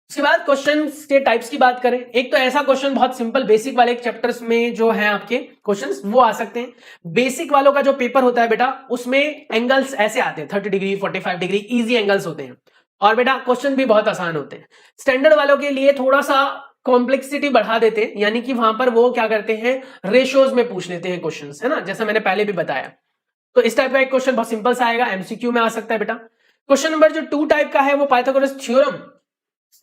उसके बाद क्वेश्चंस के टाइप्स की बात करें, एक तो ऐसा क्वेश्चन बहुत सिंपल बेसिक वाले चैप्टर्स में जो है आपके क्वेश्चंस वो आ सकते हैं। बेसिक वालों का जो पेपर होता है बेटा, उसमें एंगल्स ऐसे आते हैं 30 डिग्री 45 डिग्री, इजी एंगल्स होते हैं, और बेटा क्वेश्चन भी बहुत आसान होते हैं। स्टैंडर्ड वालों के लिए थोड़ा सा कॉम्प्लेक्सिटी बढ़ा देते हैं, यानी कि वहां पर वो क्या करते हैं, रेशियोज में पूछ लेते हैं क्वेश्चंस, है ना, जैसा मैंने पहले भी बताया। तो इस टाइप का एक क्वेश्चन बहुत सिंपल सा आएगा, एमसीक्यू में आ सकता है बेटा। क्वेश्चन नंबर जो 2 टाइप का है वो Pythagoras theorem,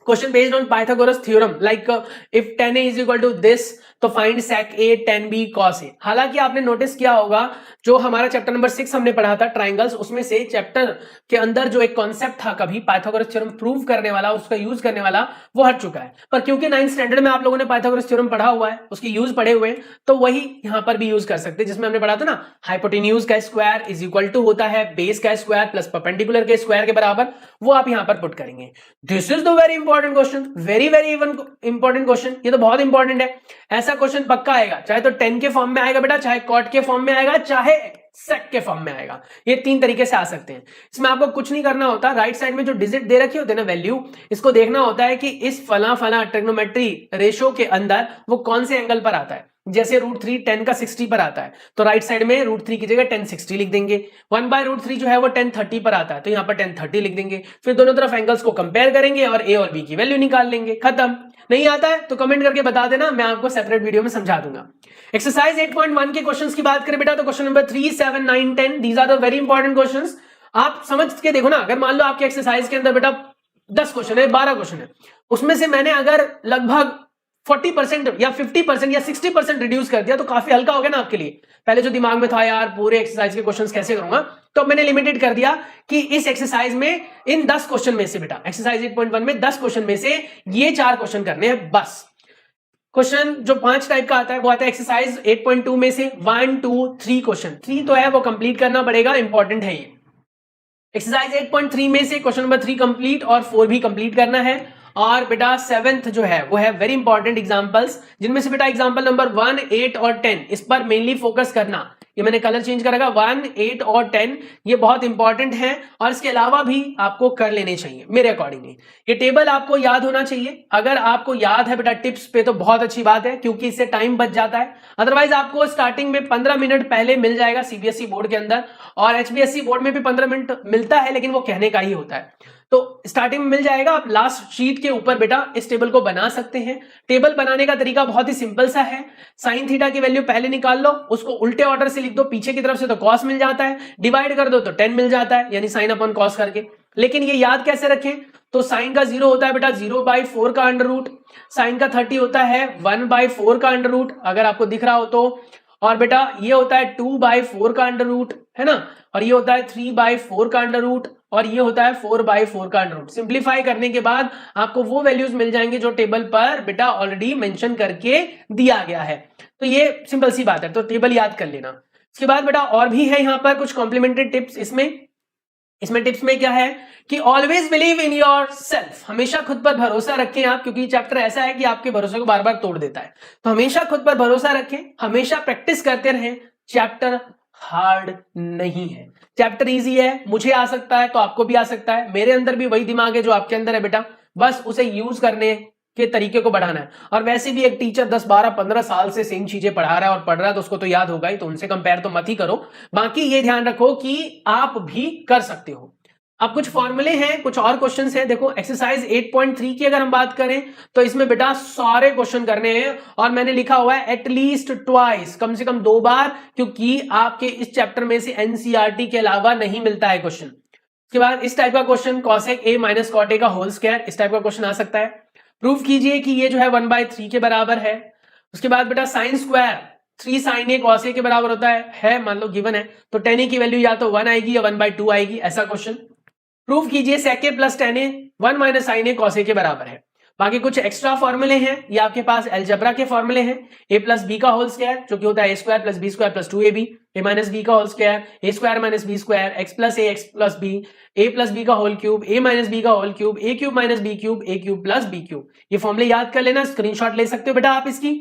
question based on Pythagoras theorem, like if tan a is equal to this तो find sec a tan b cos a। हालांकि आपने नोटिस किया होगा जो हमारा चैप्टर नंबर 6 हमने पढ़ा था ट्राइंगल्स, उसमें से चैप्टर के अंदर जो एक कॉन्सेप्ट था कभी पाइथागोरस थ्योरम प्रूव करने वाला, उसका यूज करने वाला, वो हट चुका है। पर क्योंकि 9th स्टैंडर्ड में आप लोगों ने पाइथागोरस थ्योरम पढ़ा हुआ है, उसके यूज पढ़े हुए हैं, तो वही यहां पर भी यूज कर सकते हैं, जिसमें हमने पढ़ा था ना, हाइपोटेन्यूज का स्क्वायर इज इक्वल टू होता है बेस का स्क्वायर प्लस परपेंडिकुलर के स्क्वायर के बराबर, वो आप यहां पर पुट करेंगे। This is the very important question, very very important question, ये तो बहुत इंपॉर्टेंट है। ऐसा क्वेश्चन पक्का आएगा, चाहे तो tan के फॉर्म में आएगा बेटा, चाहे cot के फॉर्म में आएगा, चाहे sec के फॉर्म में आएगा। ये 3 तरीके से आ सकते हैं। इसमें आपको कुछ नहीं करना होता, राइट साइड में जो डिजिट दे रखी होती है ना वैल्यू, इसको देखना होता है कि इस फला फला ट्रिग्नोमेट्री रेशो के अंदर वो कौन से एंगल पर आता है। जैसे √3 10 का 60 पर आता है, तो राइट साइड में √3 की जगह 10 60 लिख देंगे। 1/√3 जो है वो 10 30 पर आता है, तो यहाँ पर 10 30 लिख देंगे। फिर दोनों तरफ एंगल्स को कंपेयर करेंगे और ए और बी की वैल्यू निकाल लेंगे, खत्म। नहीं आता है तो कमेंट करके बता देना, मैं आपको सेपरेट वीडियो में समझा दूंगा। एक्सरसाइज 8.1 के क्वेश्चंस की बात करें बेटा, तो question number 3, 7, 9, 10 these are the very important questions. आप समझ के देखो ना, अगर मान लो आपके एक्सरसाइज के अंदर बेटा 10 क्वेश्चन है, 12 क्वेश्चन है, उसमें से मैंने अगर लगभग 40% या 50% या 60% रिड्यूस कर दिया तो काफी हल्का हो गया ना आपके लिए। पहले जो दिमाग में था यार पूरे एक्सरसाइज के क्वेश्चंस कैसे करूंगा, तो मैंने लिमिटेड कर दिया कि इस एक्सरसाइज में इन 10 क्वेश्चन में से बेटा, एक्सरसाइज 8.1 में 10 क्वेश्चन में से ये 4 क्वेश्चन करने हैं बस। क्वेश्चन जो 5 टाइप का आता है वो आता है एक्सरसाइज 8.2 में से 1 2 3 क्वेश्चन, 3 तो है वो कंप्लीट करना पड़ेगा, इंपॉर्टेंट है ये। एक्सरसाइज 8.3 में से क्वेश्चन नंबर 3 कंप्लीट और 4 भी कंप्लीट करना है। और बेटा 7th जो है वो है वेरी इंपॉर्टेंट एग्जांपल्स, जिनमें से बेटा एग्जांपल नंबर 1 8 और 10 इस पर मेनली फोकस करना। ये मैंने कलर चेंज करेगा, 1 8 और 10 ये बहुत इंपॉर्टेंट है, और इसके अलावा भी आपको कर लेने चाहिए मेरे अकॉर्डिंगली। ये टेबल आपको याद होना चाहिए, अगर आपको याद है बेटा टिप्स पे तो बहुत अच्छी बात है, क्योंकि इससे टाइम बच जाता है। अदरवाइज आपको स्टार्टिंग में 15 मिनट पहले मिल जाएगा सीबीएसई बोर्ड के अंदर, और एचबीएसई बोर्ड में भी 15 मिनट मिलता है, लेकिन वो कहने का ही होता है। तो स्टार्टिंग में मिल जाएगा, आप लास्ट शीट के ऊपर बेटा इस टेबल को बना सकते हैं। टेबल बनाने का तरीका बहुत ही सिंपल सा है, साइन थीटा की वैल्यू पहले निकाल लो, उसको उल्टे ऑर्डर से लिख दो, पीछे की तरफ से तो कॉस मिल जाता है, डिवाइड कर दो तो 10 मिल जाता है, यानी साइन अपॉन कॉस करके। लेकिन ये याद कैसे रखें, तो साइन का 0 होता है बेटा 0/4 का अंडर रूट, साइन का 30 होता है 1/4 का अंडर रूट, अगर आपको दिख रहा हो तो, और बेटा ये होता है 2/4 का अंडर रूट, है ना, और ये होता है 3/4 का अंडर रूट, और ये होता है 4/4 का अंडर रूट। सिंप्लीफाई करने के बाद आपको वो वैल्यूज मिल जाएंगे जो टेबल पर बेटा ऑलरेडी मेंशन करके दिया गया है। तो ये सिंपल सी बात है, तो टेबल याद कर लेना। इसके बाद बेटा और भी है यहाँ पर कुछ कॉम्प्लीमेंट्री टिप्स। इसमें टिप्स में क्या है कि always believe in your self, हमेशा खुद पर भरोसा रखें आप, क्योंकि चैप्टर ऐसा है कि आपके भरोसे को बार बार तोड़ देता है। तो हमेशा खुद पर भरोसा रखें, हमेशा प्रैक्टिस करते रहें। चैप्टर हार्ड नहीं है, चैप्टर इजी है, मुझे आ सकता है तो आपको भी आ सकता है, मेरे अंदर भी वही दिमाग है जो आपके अंदर है बेटा, बस उसे यूज करने के तरीके को बढ़ाना है। और वैसे भी एक टीचर 10, 12, 15 साल से सेम चीजें पढ़ा रहा है और पढ़ रहा है तो उसको तो याद होगा ही, तो उनसे कंपेयर तो मत ही करो। बाकी ये ध्यान रखो कि आप भी कर सकते हो। अब कुछ फॉर्मूले हैं, कुछ और क्वेश्चंस हैं। देखो एक्सरसाइज 8.3 की अगर हम बात करें तो इसमें बेटा सारे क्वेश्चन करने हैं, और मैंने लिखा हुआ है एटलीस्ट ट्वाइस, कम से कम 2 बार, क्योंकि आपके इस चैप्टर में से एनसीईआरटी के अलावा नहीं मिलता है क्वेश्चन। उसके बाद इस टाइप का question cosec a minus cot a का होल स्क्वायर, इस टाइप का क्वेश्चन आ सकता है। प्रूफ कीजिए कि ये जो है 1/3 के बराबर है। उसके बाद बेटा sine square 3 sin a cos a के बराबर होता है, मान लो गिवन है, तो tan a की वैल्यू या तो 1 आएगी या 1/2 आएगी, ऐसा क्वेश्चन। प्रूफ कीजिए sec a plus tan a 1 minus sin a cos a के बराबर है। बाकी कुछ एक्स्ट्रा फॉर्मूले हैं, ये आपके पास अलजेब्रा के फॉर्मूले हैं। a प्लस बी का होल स्क्वायर जो कि होता है a square plus b square plus 2ab, a minus b का whole square a square minus b square, x plus a x plus b, a plus b का whole cube, a minus b का whole cube, a cube minus b cube, a cube plus b cube. ये फॉर्मूले याद कर लेना, स्क्रीनशॉट ले सकते हो बेटा आप इसकी।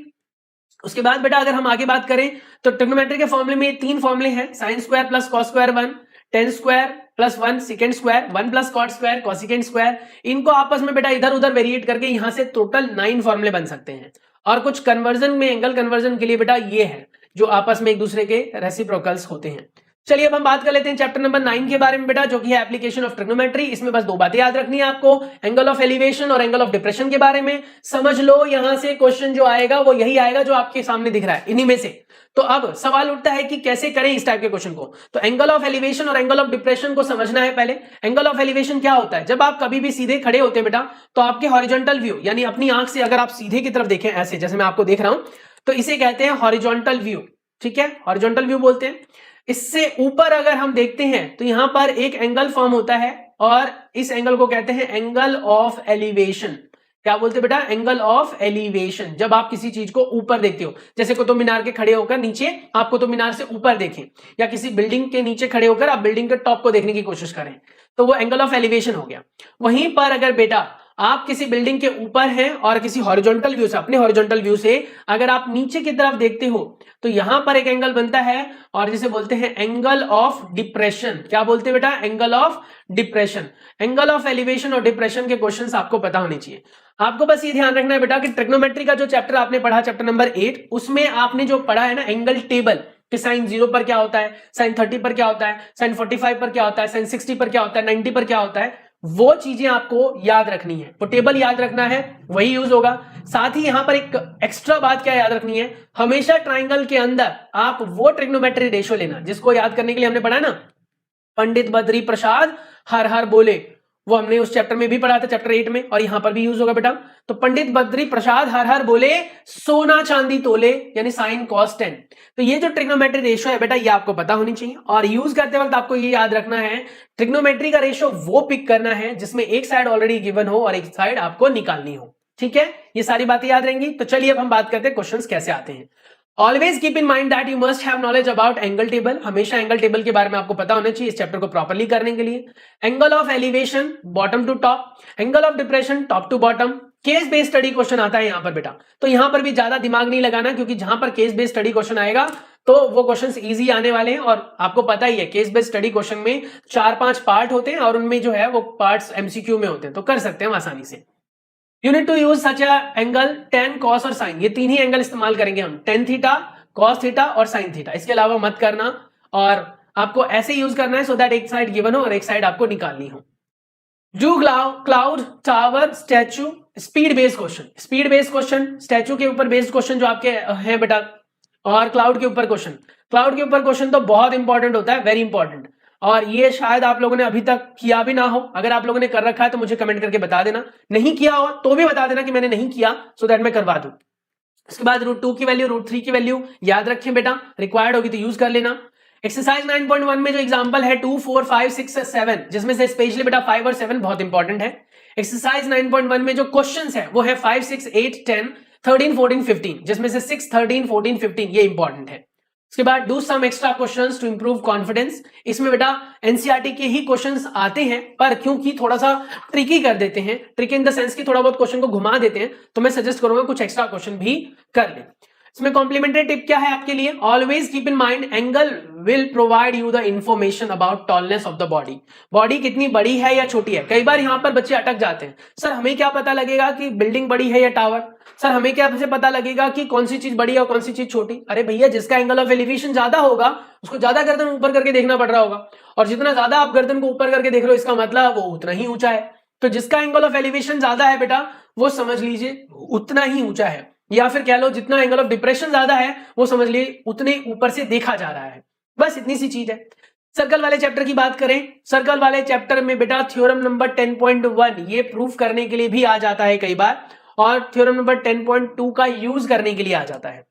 उसके बाद बेटा अगर हम आगे बात करें तो ट्रिग्नोमेट्री के फॉर्मूले में 3 फॉर्मूले हैं, sine square plus cos square 1, tan square plus 1 secant square, 1 plus cot square cosecant square. इनको आपस में बेटा इधर उधर वेरिएट करके यहां से टोटल 9 फॉर्मूले बन सकते हैं। और कुछ कन्वर्जन में, एंगल कन्वर्जन के लिए बेटा ये है जो आपस में एक दूसरे के रेसिप्रोकल्स होते हैं। चलिए अब हम बात कर लेते हैं चैप्टर नंबर 9 के बारे में बेटा, जो कि है एप्लीकेशन ऑफ ट्रिग्नोमेट्री। इसमें बस 2 बातें याद रखनी है आपको, एंगल ऑफ एलिवेशन और एंगल ऑफ डिप्रेशन के बारे में समझ लो। यहां से क्वेश्चन जो आएगा वो यही आएगा जो आपके सामने दिख रहा है, इन्हीं में से। तो अब सवाल उठता है कि कैसे करें इस टाइप के क्वेश्चन को। तो एंगल ऑफ एलिवेशन और एंगल ऑफ डिप्रेशन को समझना है पहले। एंगल ऑफ एलिवेशन क्या होता है, जब आप कभी भी सीधे खड़े होते हैं बेटा तो आपके हॉरिजॉन्टल व्यू, यानी अपनी आंख से अगर आप सीधे की तरफ देखें ऐसे जैसे मैं आपको देख रहा हूं, तो इसे कहते हैं हॉरिजॉन्टल व्यू। ठीक है, हॉरिजॉन्टल व्यू बोलते हैं। इससे ऊपर अगर हम देखते हैं तो यहां पर एक एंगल फॉर्म होता है और इस एंगल को कहते हैं एंगल ऑफ एलिवेशन। क्या बोलते हैं बेटा, एंगल ऑफ एलिवेशन। जब आप किसी चीज को ऊपर देखते हो, जैसे कुतुब मीनार के खड़े होकर नीचे आप कुतुब मीनार से ऊपर देखें, या किसी बिल्डिंग के नीचे खड़े होकर आप बिल्डिंग के टॉप को देखने की कोशिश करें, तो वो एंगल ऑफ एलिवेशन हो गया। वहीं पर अगर बेटा आप किसी बिल्डिंग के ऊपर हैं और किसी हॉरिजॉन्टल व्यू से, अपने हॉरिजॉन्टल व्यू से अगर आप नीचे की तरफ देखते हो तो यहां पर एक एंगल बनता है और जिसे बोलते हैं एंगल ऑफ डिप्रेशन। क्या बोलते हैं बेटा, angle of depression. Angle of elevation और डिप्रेशन के क्वेश्चंस आपको पता होने चाहिए। आपको बस ये ध्यान रखना है बेटा कि ट्रिग्नोमेट्री का जो चैप्टर आपने पढ़ा, चैप्टर नंबर 8, उसमें आपने जो पढ़ा है ना एंगल टेबल, कि साइन 0 पर क्या होता है, साइन 30 पर क्या होता है, साइन 45 पर क्या होता है, साइन 60 पर क्या होता है, 90 पर क्या होता है, वो चीजें आपको याद रखनी है। वो टेबल याद रखना है, वही यूज होगा। साथ ही यहां पर एक एक्स्ट्रा बात क्या याद रखनी है, हमेशा ट्राइंगल के अंदर आप वो ट्रिग्नोमेट्री रेशियो लेना जिसको याद करने के लिए हमने पढ़ा ना, पंडित बद्री प्रसाद हर हर बोले, वो हमने उस चैप्टर में भी पढ़ा था, चैप्टर 8 में, और यहां पर भी यूज होगा बेटा। तो पंडित बद्री प्रसाद हर हर बोले सोना चांदी तोले, यानी साइन कॉस 10। तो ये जो ट्रिग्नोमेट्री रेशियो है बेटा ये आपको पता होनी चाहिए, और यूज करते वक्त आपको ये याद रखना है ट्रिग्नोमेट्री का रेशियो वो पिक करना है जिसमें एक साइड ऑलरेडी गिवन हो और एक साइड आपको निकालनी हो। ठीक है, ये सारी बातें याद रहेंगी। तो चलिए अब हम बात करते हैं क्वेश्चंस कैसे आते हैं। Always keep in mind that you must have knowledge about angle table. हमेशा एंगल टेबल के बारे में आपको पता होना चाहिए इस चैप्टर को प्रॉपर्ली करने के लिए। Angle of elevation bottom to top, angle of depression top to bottom. Case based study question आता है यहां पर बेटा, तो यहां पर भी ज्यादा दिमाग नहीं लगाना, क्योंकि जहां पर केस बेस्ड स्टडी क्वेश्चन आएगा तो वो क्वेश्चंस इजी आने वाले हैं। और आपको पता ही है केस बेस्ड स्टडी क्वेश्चन में 4-5 पार्ट होते हैं और उनमें जो है वो पार्ट्स एमसीक्यू में होते हैं, तो कर सकते हैं हम आसानी से। You need to use such angle, tan, cos और sin, ये 3 ही एंगल इस्तेमाल करेंगे हम, tan थीटा, cos थीटा और sin थीटा। इसके अलावा मत करना, और आपको ऐसे यूज करना है सो दैट एक साइड गिवन हो और एक साइड आपको निकालनी हो। जू cloud tower statue speed based question statue के ऊपर बेस्ड क्वेश्चन जो आपके हैं बेटा, और क्लाउड के ऊपर क्वेश्चन तो बहुत इंपॉर्टेंट होता है, वेरी इंपॉर्टेंट। और ये शायद आप लोगों ने अभी तक किया भी ना हो। अगर आप लोगों ने कर रखा है तो मुझे कमेंट करके बता देना, नहीं किया हो तो भी बता देना कि मैंने नहीं किया, सो दैट मैं करवा दूं। उसके बाद √2 की वैल्यू, √3 की वैल्यू याद रखें बेटा, रिक्वायर्ड होगी तो यूज कर लेना। एक्सरसाइज 9.1 में जो एग्जांपल है 2, 4, 5, 6, 7, जिसमें से स्पेशली बेटा 5 और 7 बहुत इंपॉर्टेंट है। एक्सरसाइज 9.1 में जो क्वेश्चंस है वो है 5, 6, 8, 10, 13, 14, 15, जिसमें से 6, 13, 14, 15 ये इंपॉर्टेंट है। उसके बाद do some extra questions to improve confidence. इसमें बेटा एनसीईआरटी के ही क्वेश्चंस आते हैं, पर क्योंकि थोड़ा सा ट्रिकी कर देते हैं, ट्रिकी इन द सेंस कि थोड़ा बहुत क्वेश्चन को घुमा देते हैं, तो मैं सजेस्ट करूंगा कुछ एक्स्ट्रा क्वेश्चन भी कर ले। इसमें कॉम्प्लीमेंट्री टिप क्या है आपके लिए, always keep in mind angle will provide you the information about tallness of the body. Body कितनी बड़ी है या छोटी है। कई बार यहां पर बच्चे अटक जाते हैं, सर हमें क्या पता लगेगा कि बिल्डिंग बड़ी है या टावर, सर हमें क्या पता लगेगा कि कौन सी चीज बड़ी है और कौन सी चीज छोटी। अरे भैया, जिसका एंगल ऑफ एलिवेशन ज्यादा होगा उसको ज्यादा गर्दन ऊपर करके देखना पड़ रहा होगा, और जितना ज्यादा आप गर्दन को ऊपर करके देख रहे हो इसका मतलब वो उतना ही ऊंचा है। तो जिसका एंगल ऑफ एलिवेशन ज्यादा है बेटा वो समझ लीजिए उतना ही ऊंचा है, या फिर कह लो जितना एंगल ऑफ डिप्रेशन ज्यादा है वो समझ लीजिए उतने ऊपर से देखा जा रहा है। बस इतनी सी चीज है। सर्कल वाले चैप्टर की बात करें, सर्कल वाले चैप्टर में बेटा थ्योरम नंबर 10.1 ये प्रूफ करने के लिए भी आ जाता है कई बार, और थ्योरम नंबर 10.2 का यूज करने के लिए आ जाता है,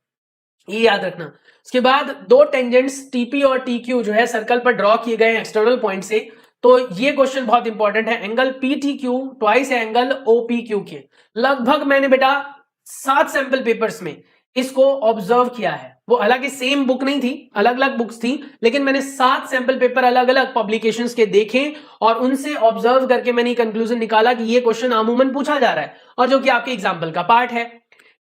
ये याद रखना। उसके बाद दो टेंजेंट्स टीपी और टीक्यू जो है सर्कल पर ड्रॉ किए गए एक्सटर्नल पॉइंट से, तो ये क्वेश्चन बहुत इंपॉर्टेंट है। एंगल पीटीक्यू ट्वाइस है एंगल ओपीक्यू के। लगभग मैंने बेटा 7 सैंपल पेपर्स में इसको ऑब्जर्व किया है। वो हालांकि सेम बुक नहीं थी, अलग अलग बुक्स थी, लेकिन मैंने 7 सैंपल पेपर अलग अलग पब्लिकेशंस के देखे और उनसे ऑब्जर्व करके मैंने कंक्लूजन निकाला कि ये क्वेश्चन अमूमन पूछा जा रहा है, और जो कि आपके एग्जाम्पल का पार्ट है।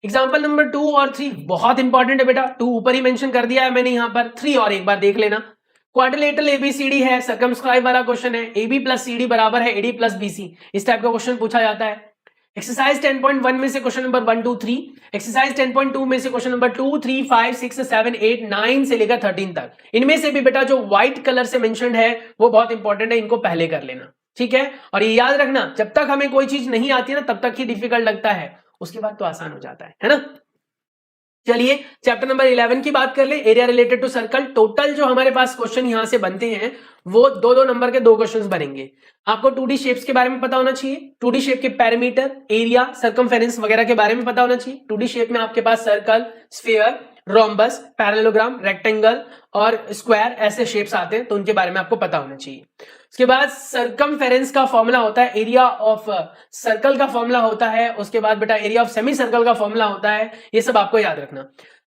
एग्जाम्पल नंबर 2 और 3 बहुत इंपॉर्टेंट है बेटा, 2 ऊपर ही मेंशन कर दिया है मैंने यहां पर, 3 और एक बार देख लेना। क्वाड्रिलेटरल एबीसीडी है, सर्कमस्क्राइब वाला क्वेश्चन है, AB प्लस CD बराबर है AD प्लस BC, इस टाइप का क्वेश्चन पूछा जाता है। एक्सरसाइज 10.1 में से क्वेश्चन नंबर 1, 2, 3, एक्सरसाइज 10.2 में से क्वेश्चन नंबर 2, 3, 5, 6, 7, 8, 9 से लेकर 13 तक। इनमें से भी बेटा जो व्हाइट कलर से मेंशन्ड है वो बहुत इंपॉर्टेंट है, इनको पहले कर लेना, ठीक है। और ये याद रखना, जब तक हमें कोई चीज नहीं आती है ना तब तक ही डिफिकल्ट लगता है, उसके बाद तो आसान हो जाता है ना। चलिए चैप्टर नंबर 11 की बात कर ले, area related to circle. Total जो हमारे पास क्वेश्चन यहां से बनते हैं वो 2-2 नंबर के 2 क्वेश्चंस बनेंगे। आपको 2D शेप्स के बारे में पता होना चाहिए, 2D शेप के पैरामीटर, एरिया, सर्कमफेरेंस वगैरह के बारे में पता होना चाहिए। 2D शेप में आपके पास circle, sphere, rhombus, parallelogram, rectangle और स्क्वायर ऐसे शेप्स आते हैं, तो उनके बारे में आपको पता होना चाहिए। उसके बाद सर्कमफेरेंस का फॉर्मूला होता है, एरिया ऑफ सर्कल का फॉर्मूला होता है, उसके बाद बेटा एरिया ऑफ सेमी सर्कल का फॉर्मूला होता है, ये सब आपको याद रखना।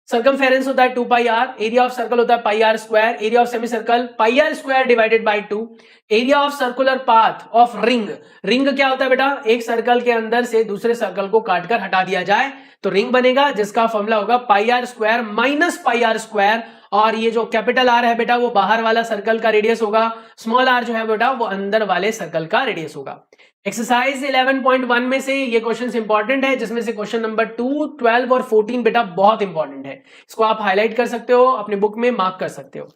सर्कमफेरेंस होता है 2πr, एरिया ऑफ सर्कल होता है πr square, area of semi circle πr square divided by 2, area of circular path of ring, ring क्या होता है बेटा, एक सर्कल के अंदर से दूसरे सर्कल को काटकर हटा दिया जाए तो रिंग बनेगा, जिसका फॉर्मूला होगा πr square minus πr square, और ये जो कैपिटल आर है बेटा वो बाहर वाला सर्कल का रेडियस होगा, स्मॉल आर जो है बेटा वो अंदर वाले सर्कल का रेडियस होगा। एक्सरसाइज 11.1 में से ये क्वेश्चन इंपॉर्टेंट है, जिसमें से क्वेश्चन नंबर 2, 12 और 14 बेटा बहुत इंपॉर्टेंट है, इसको आप हाईलाइट कर सकते हो, अपने बुक में मार्क कर सकते हो।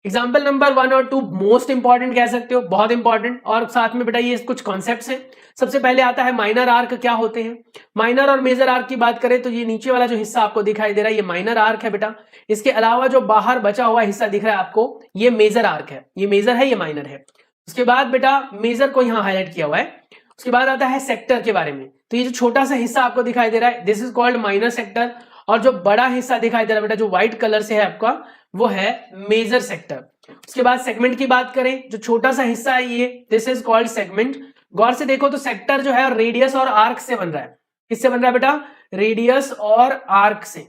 एग्जाम्पल नंबर 1 और 2 मोस्ट इंपॉर्टेंट कह सकते हो, बहुत इंपॉर्टेंट, और साथ में बेटा ये कुछ कॉन्सेप्ट्स हैं। सबसे पहले आता है माइनर आर्क क्या होते हैं। माइनर और मेजर आर्क की बात करें तो ये नीचे वाला जो हिस्सा आपको दिखाई दे रहा है ये माइनर आर्क है बेटा, इसके अलावा जो बाहर बचा हुआ हिस्सा दिख रहा है आपको ये मेजर आर्क है, ये मेजर है ये माइनर है। उसके बाद बेटा मेजर को यहाँ हाईलाइट किया हुआ है। उसके बाद आता है सेक्टर के बारे में, तो ये जो छोटा सा हिस्सा आपको दिखाई दे रहा है this is called minor sector, और जो बड़ा हिस्सा दिखाई दे रहा है बेटा जो व्हाइट कलर से है आपका वो है मेजर सेक्टर। उसके बाद सेगमेंट की बात करें, जो छोटा सा हिस्सा है ये दिस इज कॉल्ड सेगमेंट। गौर से देखो तो सेक्टर जो है रेडियस और आर्क से बन रहा है, किससे बन रहा है बेटा, रेडियस और आर्क से,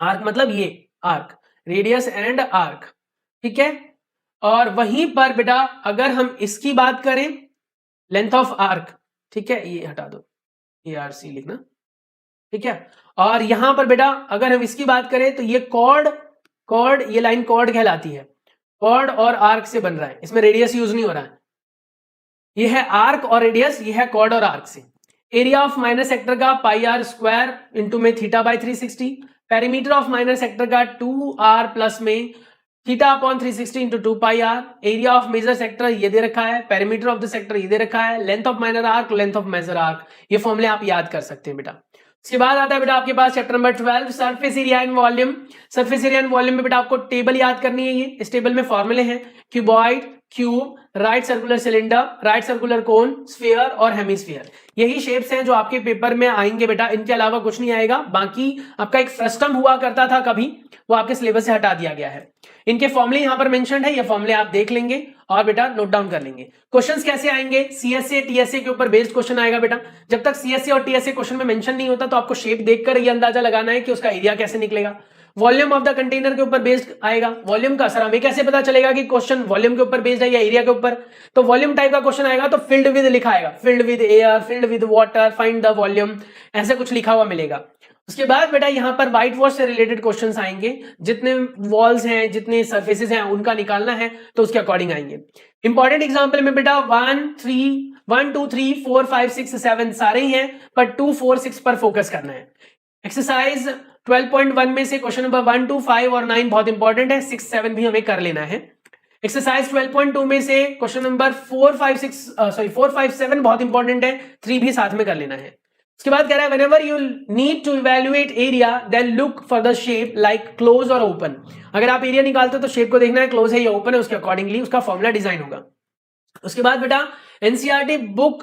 आर्क मतलब ये आर्क, रेडियस एंड आर्क, ठीक है। और वहीं पर बेटा अगर हम इसकी बात करें लेंथ ऑफ आर्क, ठीक है, ये हटा दो, ये आरसी लिखना, ठीक है। और यहां पर बेटा अगर हम इसकी बात करें तो ये कॉर्ड ये लाइन कॉर्ड कहलाती है, कॉर्ड और आर्क से बन रहा है, इसमें रेडियस यूज नहीं हो रहा है, ये है आर्क और रेडियस, ये है कॉर्ड और आर्क से। एरिया ऑफ माइनर सेक्टर का πr स्क्वायर इंटू में θ/360, पेरीमीटर ऑफ माइनर सेक्टर का 2r प्लस में theta upon 360 into 2 pi R, area of major sector ये दे रखा है, पेरीमीटर ऑफ द सेक्टर ये दे रखा है, length of minor arc, length of major arc, ये फॉर्मूले आप याद कर सकते हैं बेटा। उसके बाद आता है बेटा आपके पास chapter number 12 surface area and volume. Surface area and volume में बेटा आपको टेबल याद करनी है। ये इस टेबल में फॉर्मूले हैं, cuboid, cube, right circular cylinder, right circular cone, sphere और हेमिस्फीयर, यही शेप्स हैं जो आपके पेपर में आएंगे बेटा। इनके अलावा कुछ नहीं आएगा। बाकी आपका एक फ्रस्टम हुआ करता था कभी, वो आपके सिलेबस से हटा दिया गया है। इनके फॉर्मूले यहां पर मेंशन्ड है, ये फॉर्मूले आप देख लेंगे और बेटा नोट डाउन कर लेंगे। क्वेश्चंस कैसे आएंगे, सीएसए टीएसए के ऊपर बेस्ड क्वेश्चन आएगा बेटा। जब तक सीएसए और टीएसए क्वेश्चन में मेंशन नहीं होता तो आपको शेप देखकर ये अंदाजा लगाना है कि उसका एरिया कैसे निकलेगा। वॉल्यूम ऑफ द कंटेनर के ऊपर बेस्ड आएगा। वॉल्यूम का सर हमें कैसे पता चलेगा कि क्वेश्चन वॉल्यूम के ऊपर बेस्ड है या एरिया के ऊपर, तो वॉल्यूम टाइप का क्वेश्चन आएगा तो फिल्ड विद लिखा आएगा, filled with air, filled with water, find the volume, ऐसे कुछ लिखा हुआ मिलेगा। उसके बाद बेटा यहां पर व्हाइट वॉश से रिलेटेड क्वेश्चंस आएंगे, जितने वॉल्स हैं जितने सर्फेसेस हैं उनका निकालना है तो उसके अकॉर्डिंग आएंगे। इंपॉर्टेंट एग्जांपल में बेटा 1 2 3 4 5 6 7 सारे ही हैं, पर 2 4 6 पर फोकस करना है। एक्सरसाइज 12.1 में से क्वेश्चन नंबर 1 2 5 और 9 बहुत इंपॉर्टेंट है, 6 7 भी हमें कर लेना है। एक्सरसाइज 12.2 में से क्वेश्चन नंबर 4 5 7 बहुत इंपॉर्टेंट है, 3 भी साथ में कर लेना है। उसके बाद कह रहा है whenever you need to evaluate area then look for the shape like close और open। अगर आप एरिया निकालते हो तो शेप को देखना है क्लोज है या ओपन है, उसके अकॉर्डिंगली उसका फॉर्मूला डिजाइन होगा। उसके बाद बेटा एनसीईआरटी बुक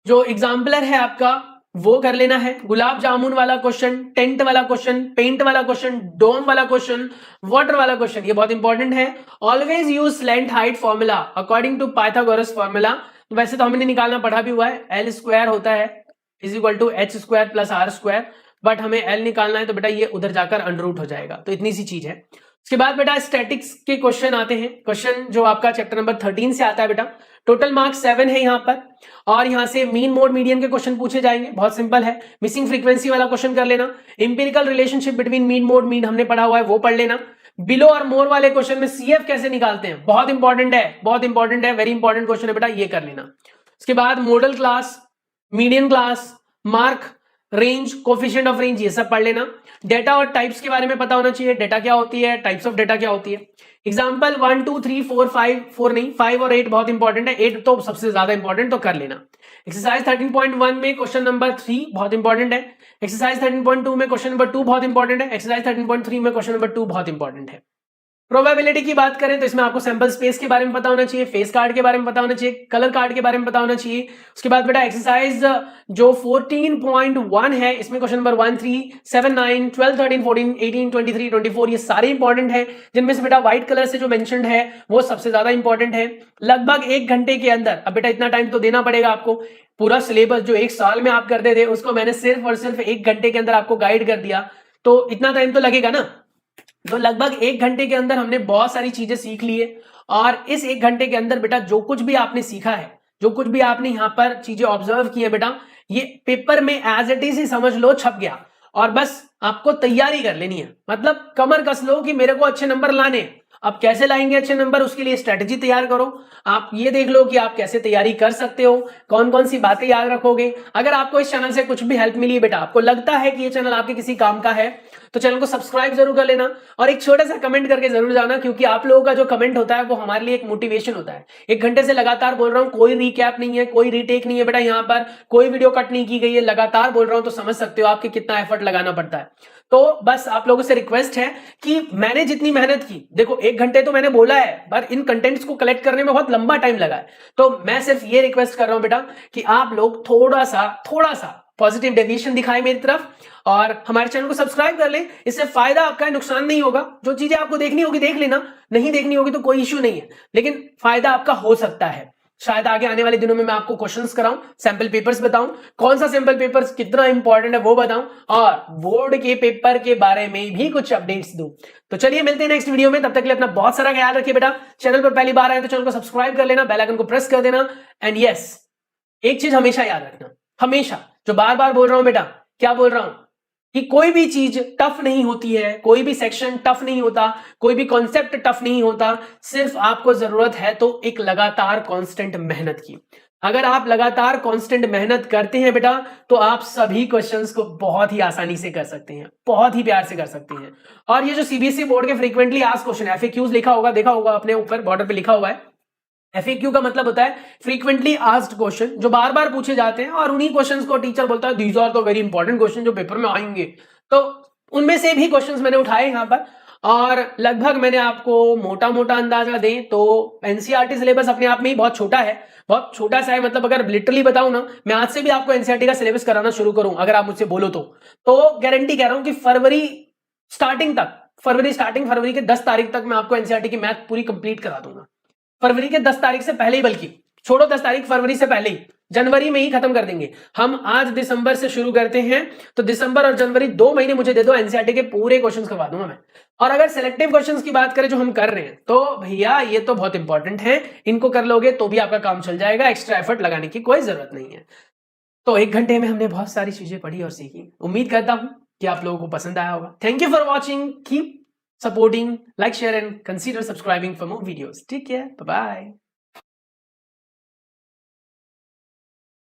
जो एग्जाम्पलर है आपका वो कर लेना है। गुलाब जामुन वाला क्वेश्चन, टेंट वाला क्वेश्चन, पेंट वाला क्वेश्चन, डोम वाला क्वेश्चन, वाटर वाला क्वेश्चन, ये बहुत इंपॉर्टेंट है। Always use slant height formula according to Pythagoras formula. वैसे तो हमने निकालना पढ़ा भी हुआ है, एल स्क्वायर होता है is equal to H square plus R square, but हमें एल निकालना है तो बेटा ये उधर जाकर अंडर रूट हो जाएगा, तो इतनी सी चीज है। उसके बाद बेटा स्टैटिक्स के क्वेश्चन आते हैं। क्वेश्चन जो आपका चैप्टर नंबर 13 से आता है बेटा, टोटल मार्क्स 7 है यहाँ पर, और यहाँ से मीन मोड मीडियन के क्वेश्चन पूछे जाएंगे। बहुत सिंपल है, मिसिंग फ्रीक्वेंसी वाला क्वेश्चन कर लेना, empirical relationship between mean mode mean हमने पढ़ा हुआ है वो पढ़ लेना। बिलो और मोर वाले क्वेश्चन में सीएफ कैसे निकालते हैं बहुत इंपॉर्टेंट है, बहुत इंपॉर्टेंट है, वेरी इंपॉर्टेंट क्वेश्चन है बेटा, ये कर लेना। उसके बाद model class, median class, mark, range, coefficient of range, ये सब पढ़ लेना। डेटा और टाइप्स के बारे में पता होना चाहिए, डेटा क्या होती है, टाइप्स ऑफ डेटा क्या होती है। एग्जांपल 1 2 3 4 5 4 नहीं 5 और 8 बहुत इंपॉर्टेंट है, 8 तो सबसे ज्यादा इंपॉर्टेंट, तो कर लेना। एक्सरसाइज 13.1 में क्वेश्चन नंबर 3 बहुत इंपॉर्टेंट है। एक्सरसाइज 13.2 में क्वेश्चन नंबर 2 बहुत इंपॉर्टेंट है। एक्सरसाइज 13.3 में क्वेश्चन नंबर 2 बहुत इंपॉर्टेंट है। प्रोबेबिलिटी की बात करें तो इसमें आपको सैंपल स्पेस के बारे में पता होना चाहिए, फेस कार्ड के बारे में पता होना चाहिए, कलर कार्ड के बारे में पता होना चाहिए। उसके बाद बेटा एक्सरसाइज जो 14.1 है इसमें क्वेश्चन नंबर 1 3 7 9 12 13 14 18 23 24 ये सारे इंपॉर्टेंट है, जिनमें से बेटा व्हाइट कलर से जो मेंशन्ड है वो सबसे ज्यादा इंपॉर्टेंट है। लगभग 1 घंटे के अंदर, अब बेटा इतना टाइम तो देना पड़ेगा आपको, पूरा सिलेबस जो 1 साल में आप करते थे उसको मैंने सिर्फ और सिर्फ 1 घंटे के अंदर आपको गाइड कर दिया, तो इतना टाइम तो लगेगा ना। तो लगभग 1 घंटे के अंदर हमने बहुत सारी चीजें सीख ली है, और इस 1 घंटे के अंदर बेटा जो कुछ भी आपने सीखा है, जो कुछ भी आपने यहाँ पर चीजें ऑब्जर्व की है बेटा, ये पेपर में एज इट इज ही समझ लो छप गया, और बस आपको तैयारी कर लेनी है। मतलब कमर कस लो कि मेरे को अच्छे नंबर लाने। अब कैसे लाएंगे अच्छे नंबर, उसके लिए स्ट्रेटेजी तैयार करो। आप ये देख लो कि आप कैसे तैयारी कर सकते हो, कौन कौन सी बातें याद रखोगे। अगर आपको इस चैनल से कुछ भी हेल्प मिली बेटा, आपको लगता है कि ये चैनल आपके किसी काम का है, तो चैनल को सब्सक्राइब जरूर कर लेना, और एक छोटा सा कमेंट करके जरूर जाना, क्योंकि आप लोगों का जो कमेंट होता है वो हमारे लिए एक मोटिवेशन होता है। 1 घंटे से लगातार बोल रहा हूँ, कोई रिकैप नहीं है, कोई रीटेक नहीं है बेटा, यहाँ पर कोई वीडियो कट नहीं की गई है, लगातार बोल रहा हूँ, तो समझ सकते हो आपके कितना एफर्ट लगाना पड़ता है। तो बस आप लोगों से रिक्वेस्ट है कि मैंने जितनी मेहनत की, देखो 1 घंटे तो मैंने बोला है, पर इन कंटेंट्स को कलेक्ट करने में बहुत लंबा टाइम लगा है, तो मैं सिर्फ ये रिक्वेस्ट कर रहा हूं बेटा कि आप लोग थोड़ा सा पॉजिटिव डेविएशन दिखाएं मेरी तरफ, और हमारे चैनल को सब्सक्राइब कर लें। इससे फायदा आपका है, नुकसान नहीं होगा। जो चीजें आपको देखनी होगी देख लेना, नहीं देखनी होगी तो कोई इश्यू नहीं है, लेकिन फायदा आपका हो सकता है। शायद आगे आने वाले दिनों में मैं आपको क्वेश्चंस कराऊं, सैंपल पेपर्स बताऊं, कौन सा सैंपल पेपर्स कितना इंपॉर्टेंट है वो बताऊं, और बोर्ड के पेपर के बारे में भी कुछ अपडेट्स दूं। तो चलिए मिलते हैं नेक्स्ट वीडियो में, तब तक के लिए अपना बहुत सारा ख्याल रखिए बेटा। चैनल पर पहली बार आए तो चैनल को सब्सक्राइब कर लेना, बेल आइकन को प्रेस कर देना, एंड यस, एक चीज हमेशा याद रखना, हमेशा, जो बार बार बोल रहा हूं बेटा, क्या बोल रहा हूं, कि कोई भी चीज टफ नहीं होती है, कोई भी सेक्शन टफ नहीं होता, कोई भी कॉन्सेप्ट टफ नहीं होता, सिर्फ आपको जरूरत है तो एक लगातार कांस्टेंट मेहनत की। अगर आप लगातार कांस्टेंट मेहनत करते हैं बेटा, तो आप सभी क्वेश्चंस को बहुत ही आसानी से कर सकते हैं, बहुत ही प्यार से कर सकते हैं। और ये जो सीबीएसई बोर्ड के फ्रीक्वेंटली आस्क्ड क्वेश्चन है, एफएक्यूज लिखा होगा, देखा होगा अपने ऊपर बॉर्डर पे लिखा हुआ है। एफएक्यू का मतलब होता है फ्रीक्वेंटली आस्क्ड क्वेश्चन, जो बार बार पूछे जाते हैं, और उन्हीं क्वेश्चंस को टीचर बोलता है these are the very important question जो पेपर में आएंगे। तो उनमें से भी क्वेश्चंस मैंने उठाए यहाँ पर, और लगभग मैंने आपको मोटा मोटा अंदाजा दें तो एनसीईआरटी सिलेबस अपने आप में ही बहुत छोटा है, बहुत छोटा सा है। मतलब अगर लिटरली बताऊं ना, मैं आज से भी आपको एनसीईआरटी का सिलेबस कराना शुरू करूं अगर आप मुझसे बोलो तो गारंटी कह रहा हूं कि फरवरी फरवरी के 10 तारीख तक मैं आपको एनसीईआरटी की मैथ पूरी कंप्लीट करा दूंगा। फरवरी के 10 तारीख से पहले ही, बल्कि छोड़ो 10 तारीख, फरवरी से पहले ही, जनवरी में ही खत्म कर देंगे। हम आज दिसंबर से शुरू करते हैं, तो दिसंबर और जनवरी 2 महीने मुझे दे दो, एनसीईआरटी के पूरे क्वेश्चंस करवा दूंगा मैं। और अगर सिलेक्टिव क्वेश्चंस की बात करें जो हम कर रहे हैं, तो भैया ये तो बहुत इंपॉर्टेंट है, इनको कर लोगे तो भी आपका काम चल जाएगा, एक्स्ट्रा एफर्ट लगाने की कोई जरूरत नहीं है। तो 1 घंटे में हमने बहुत सारी चीजें पढ़ी और सीखी। उम्मीद करता हूं कि आप लोगों को पसंद आया होगा। Thank you for watching, keep supporting, like, share and consider subscribing for more videos. Take care. Bye bye.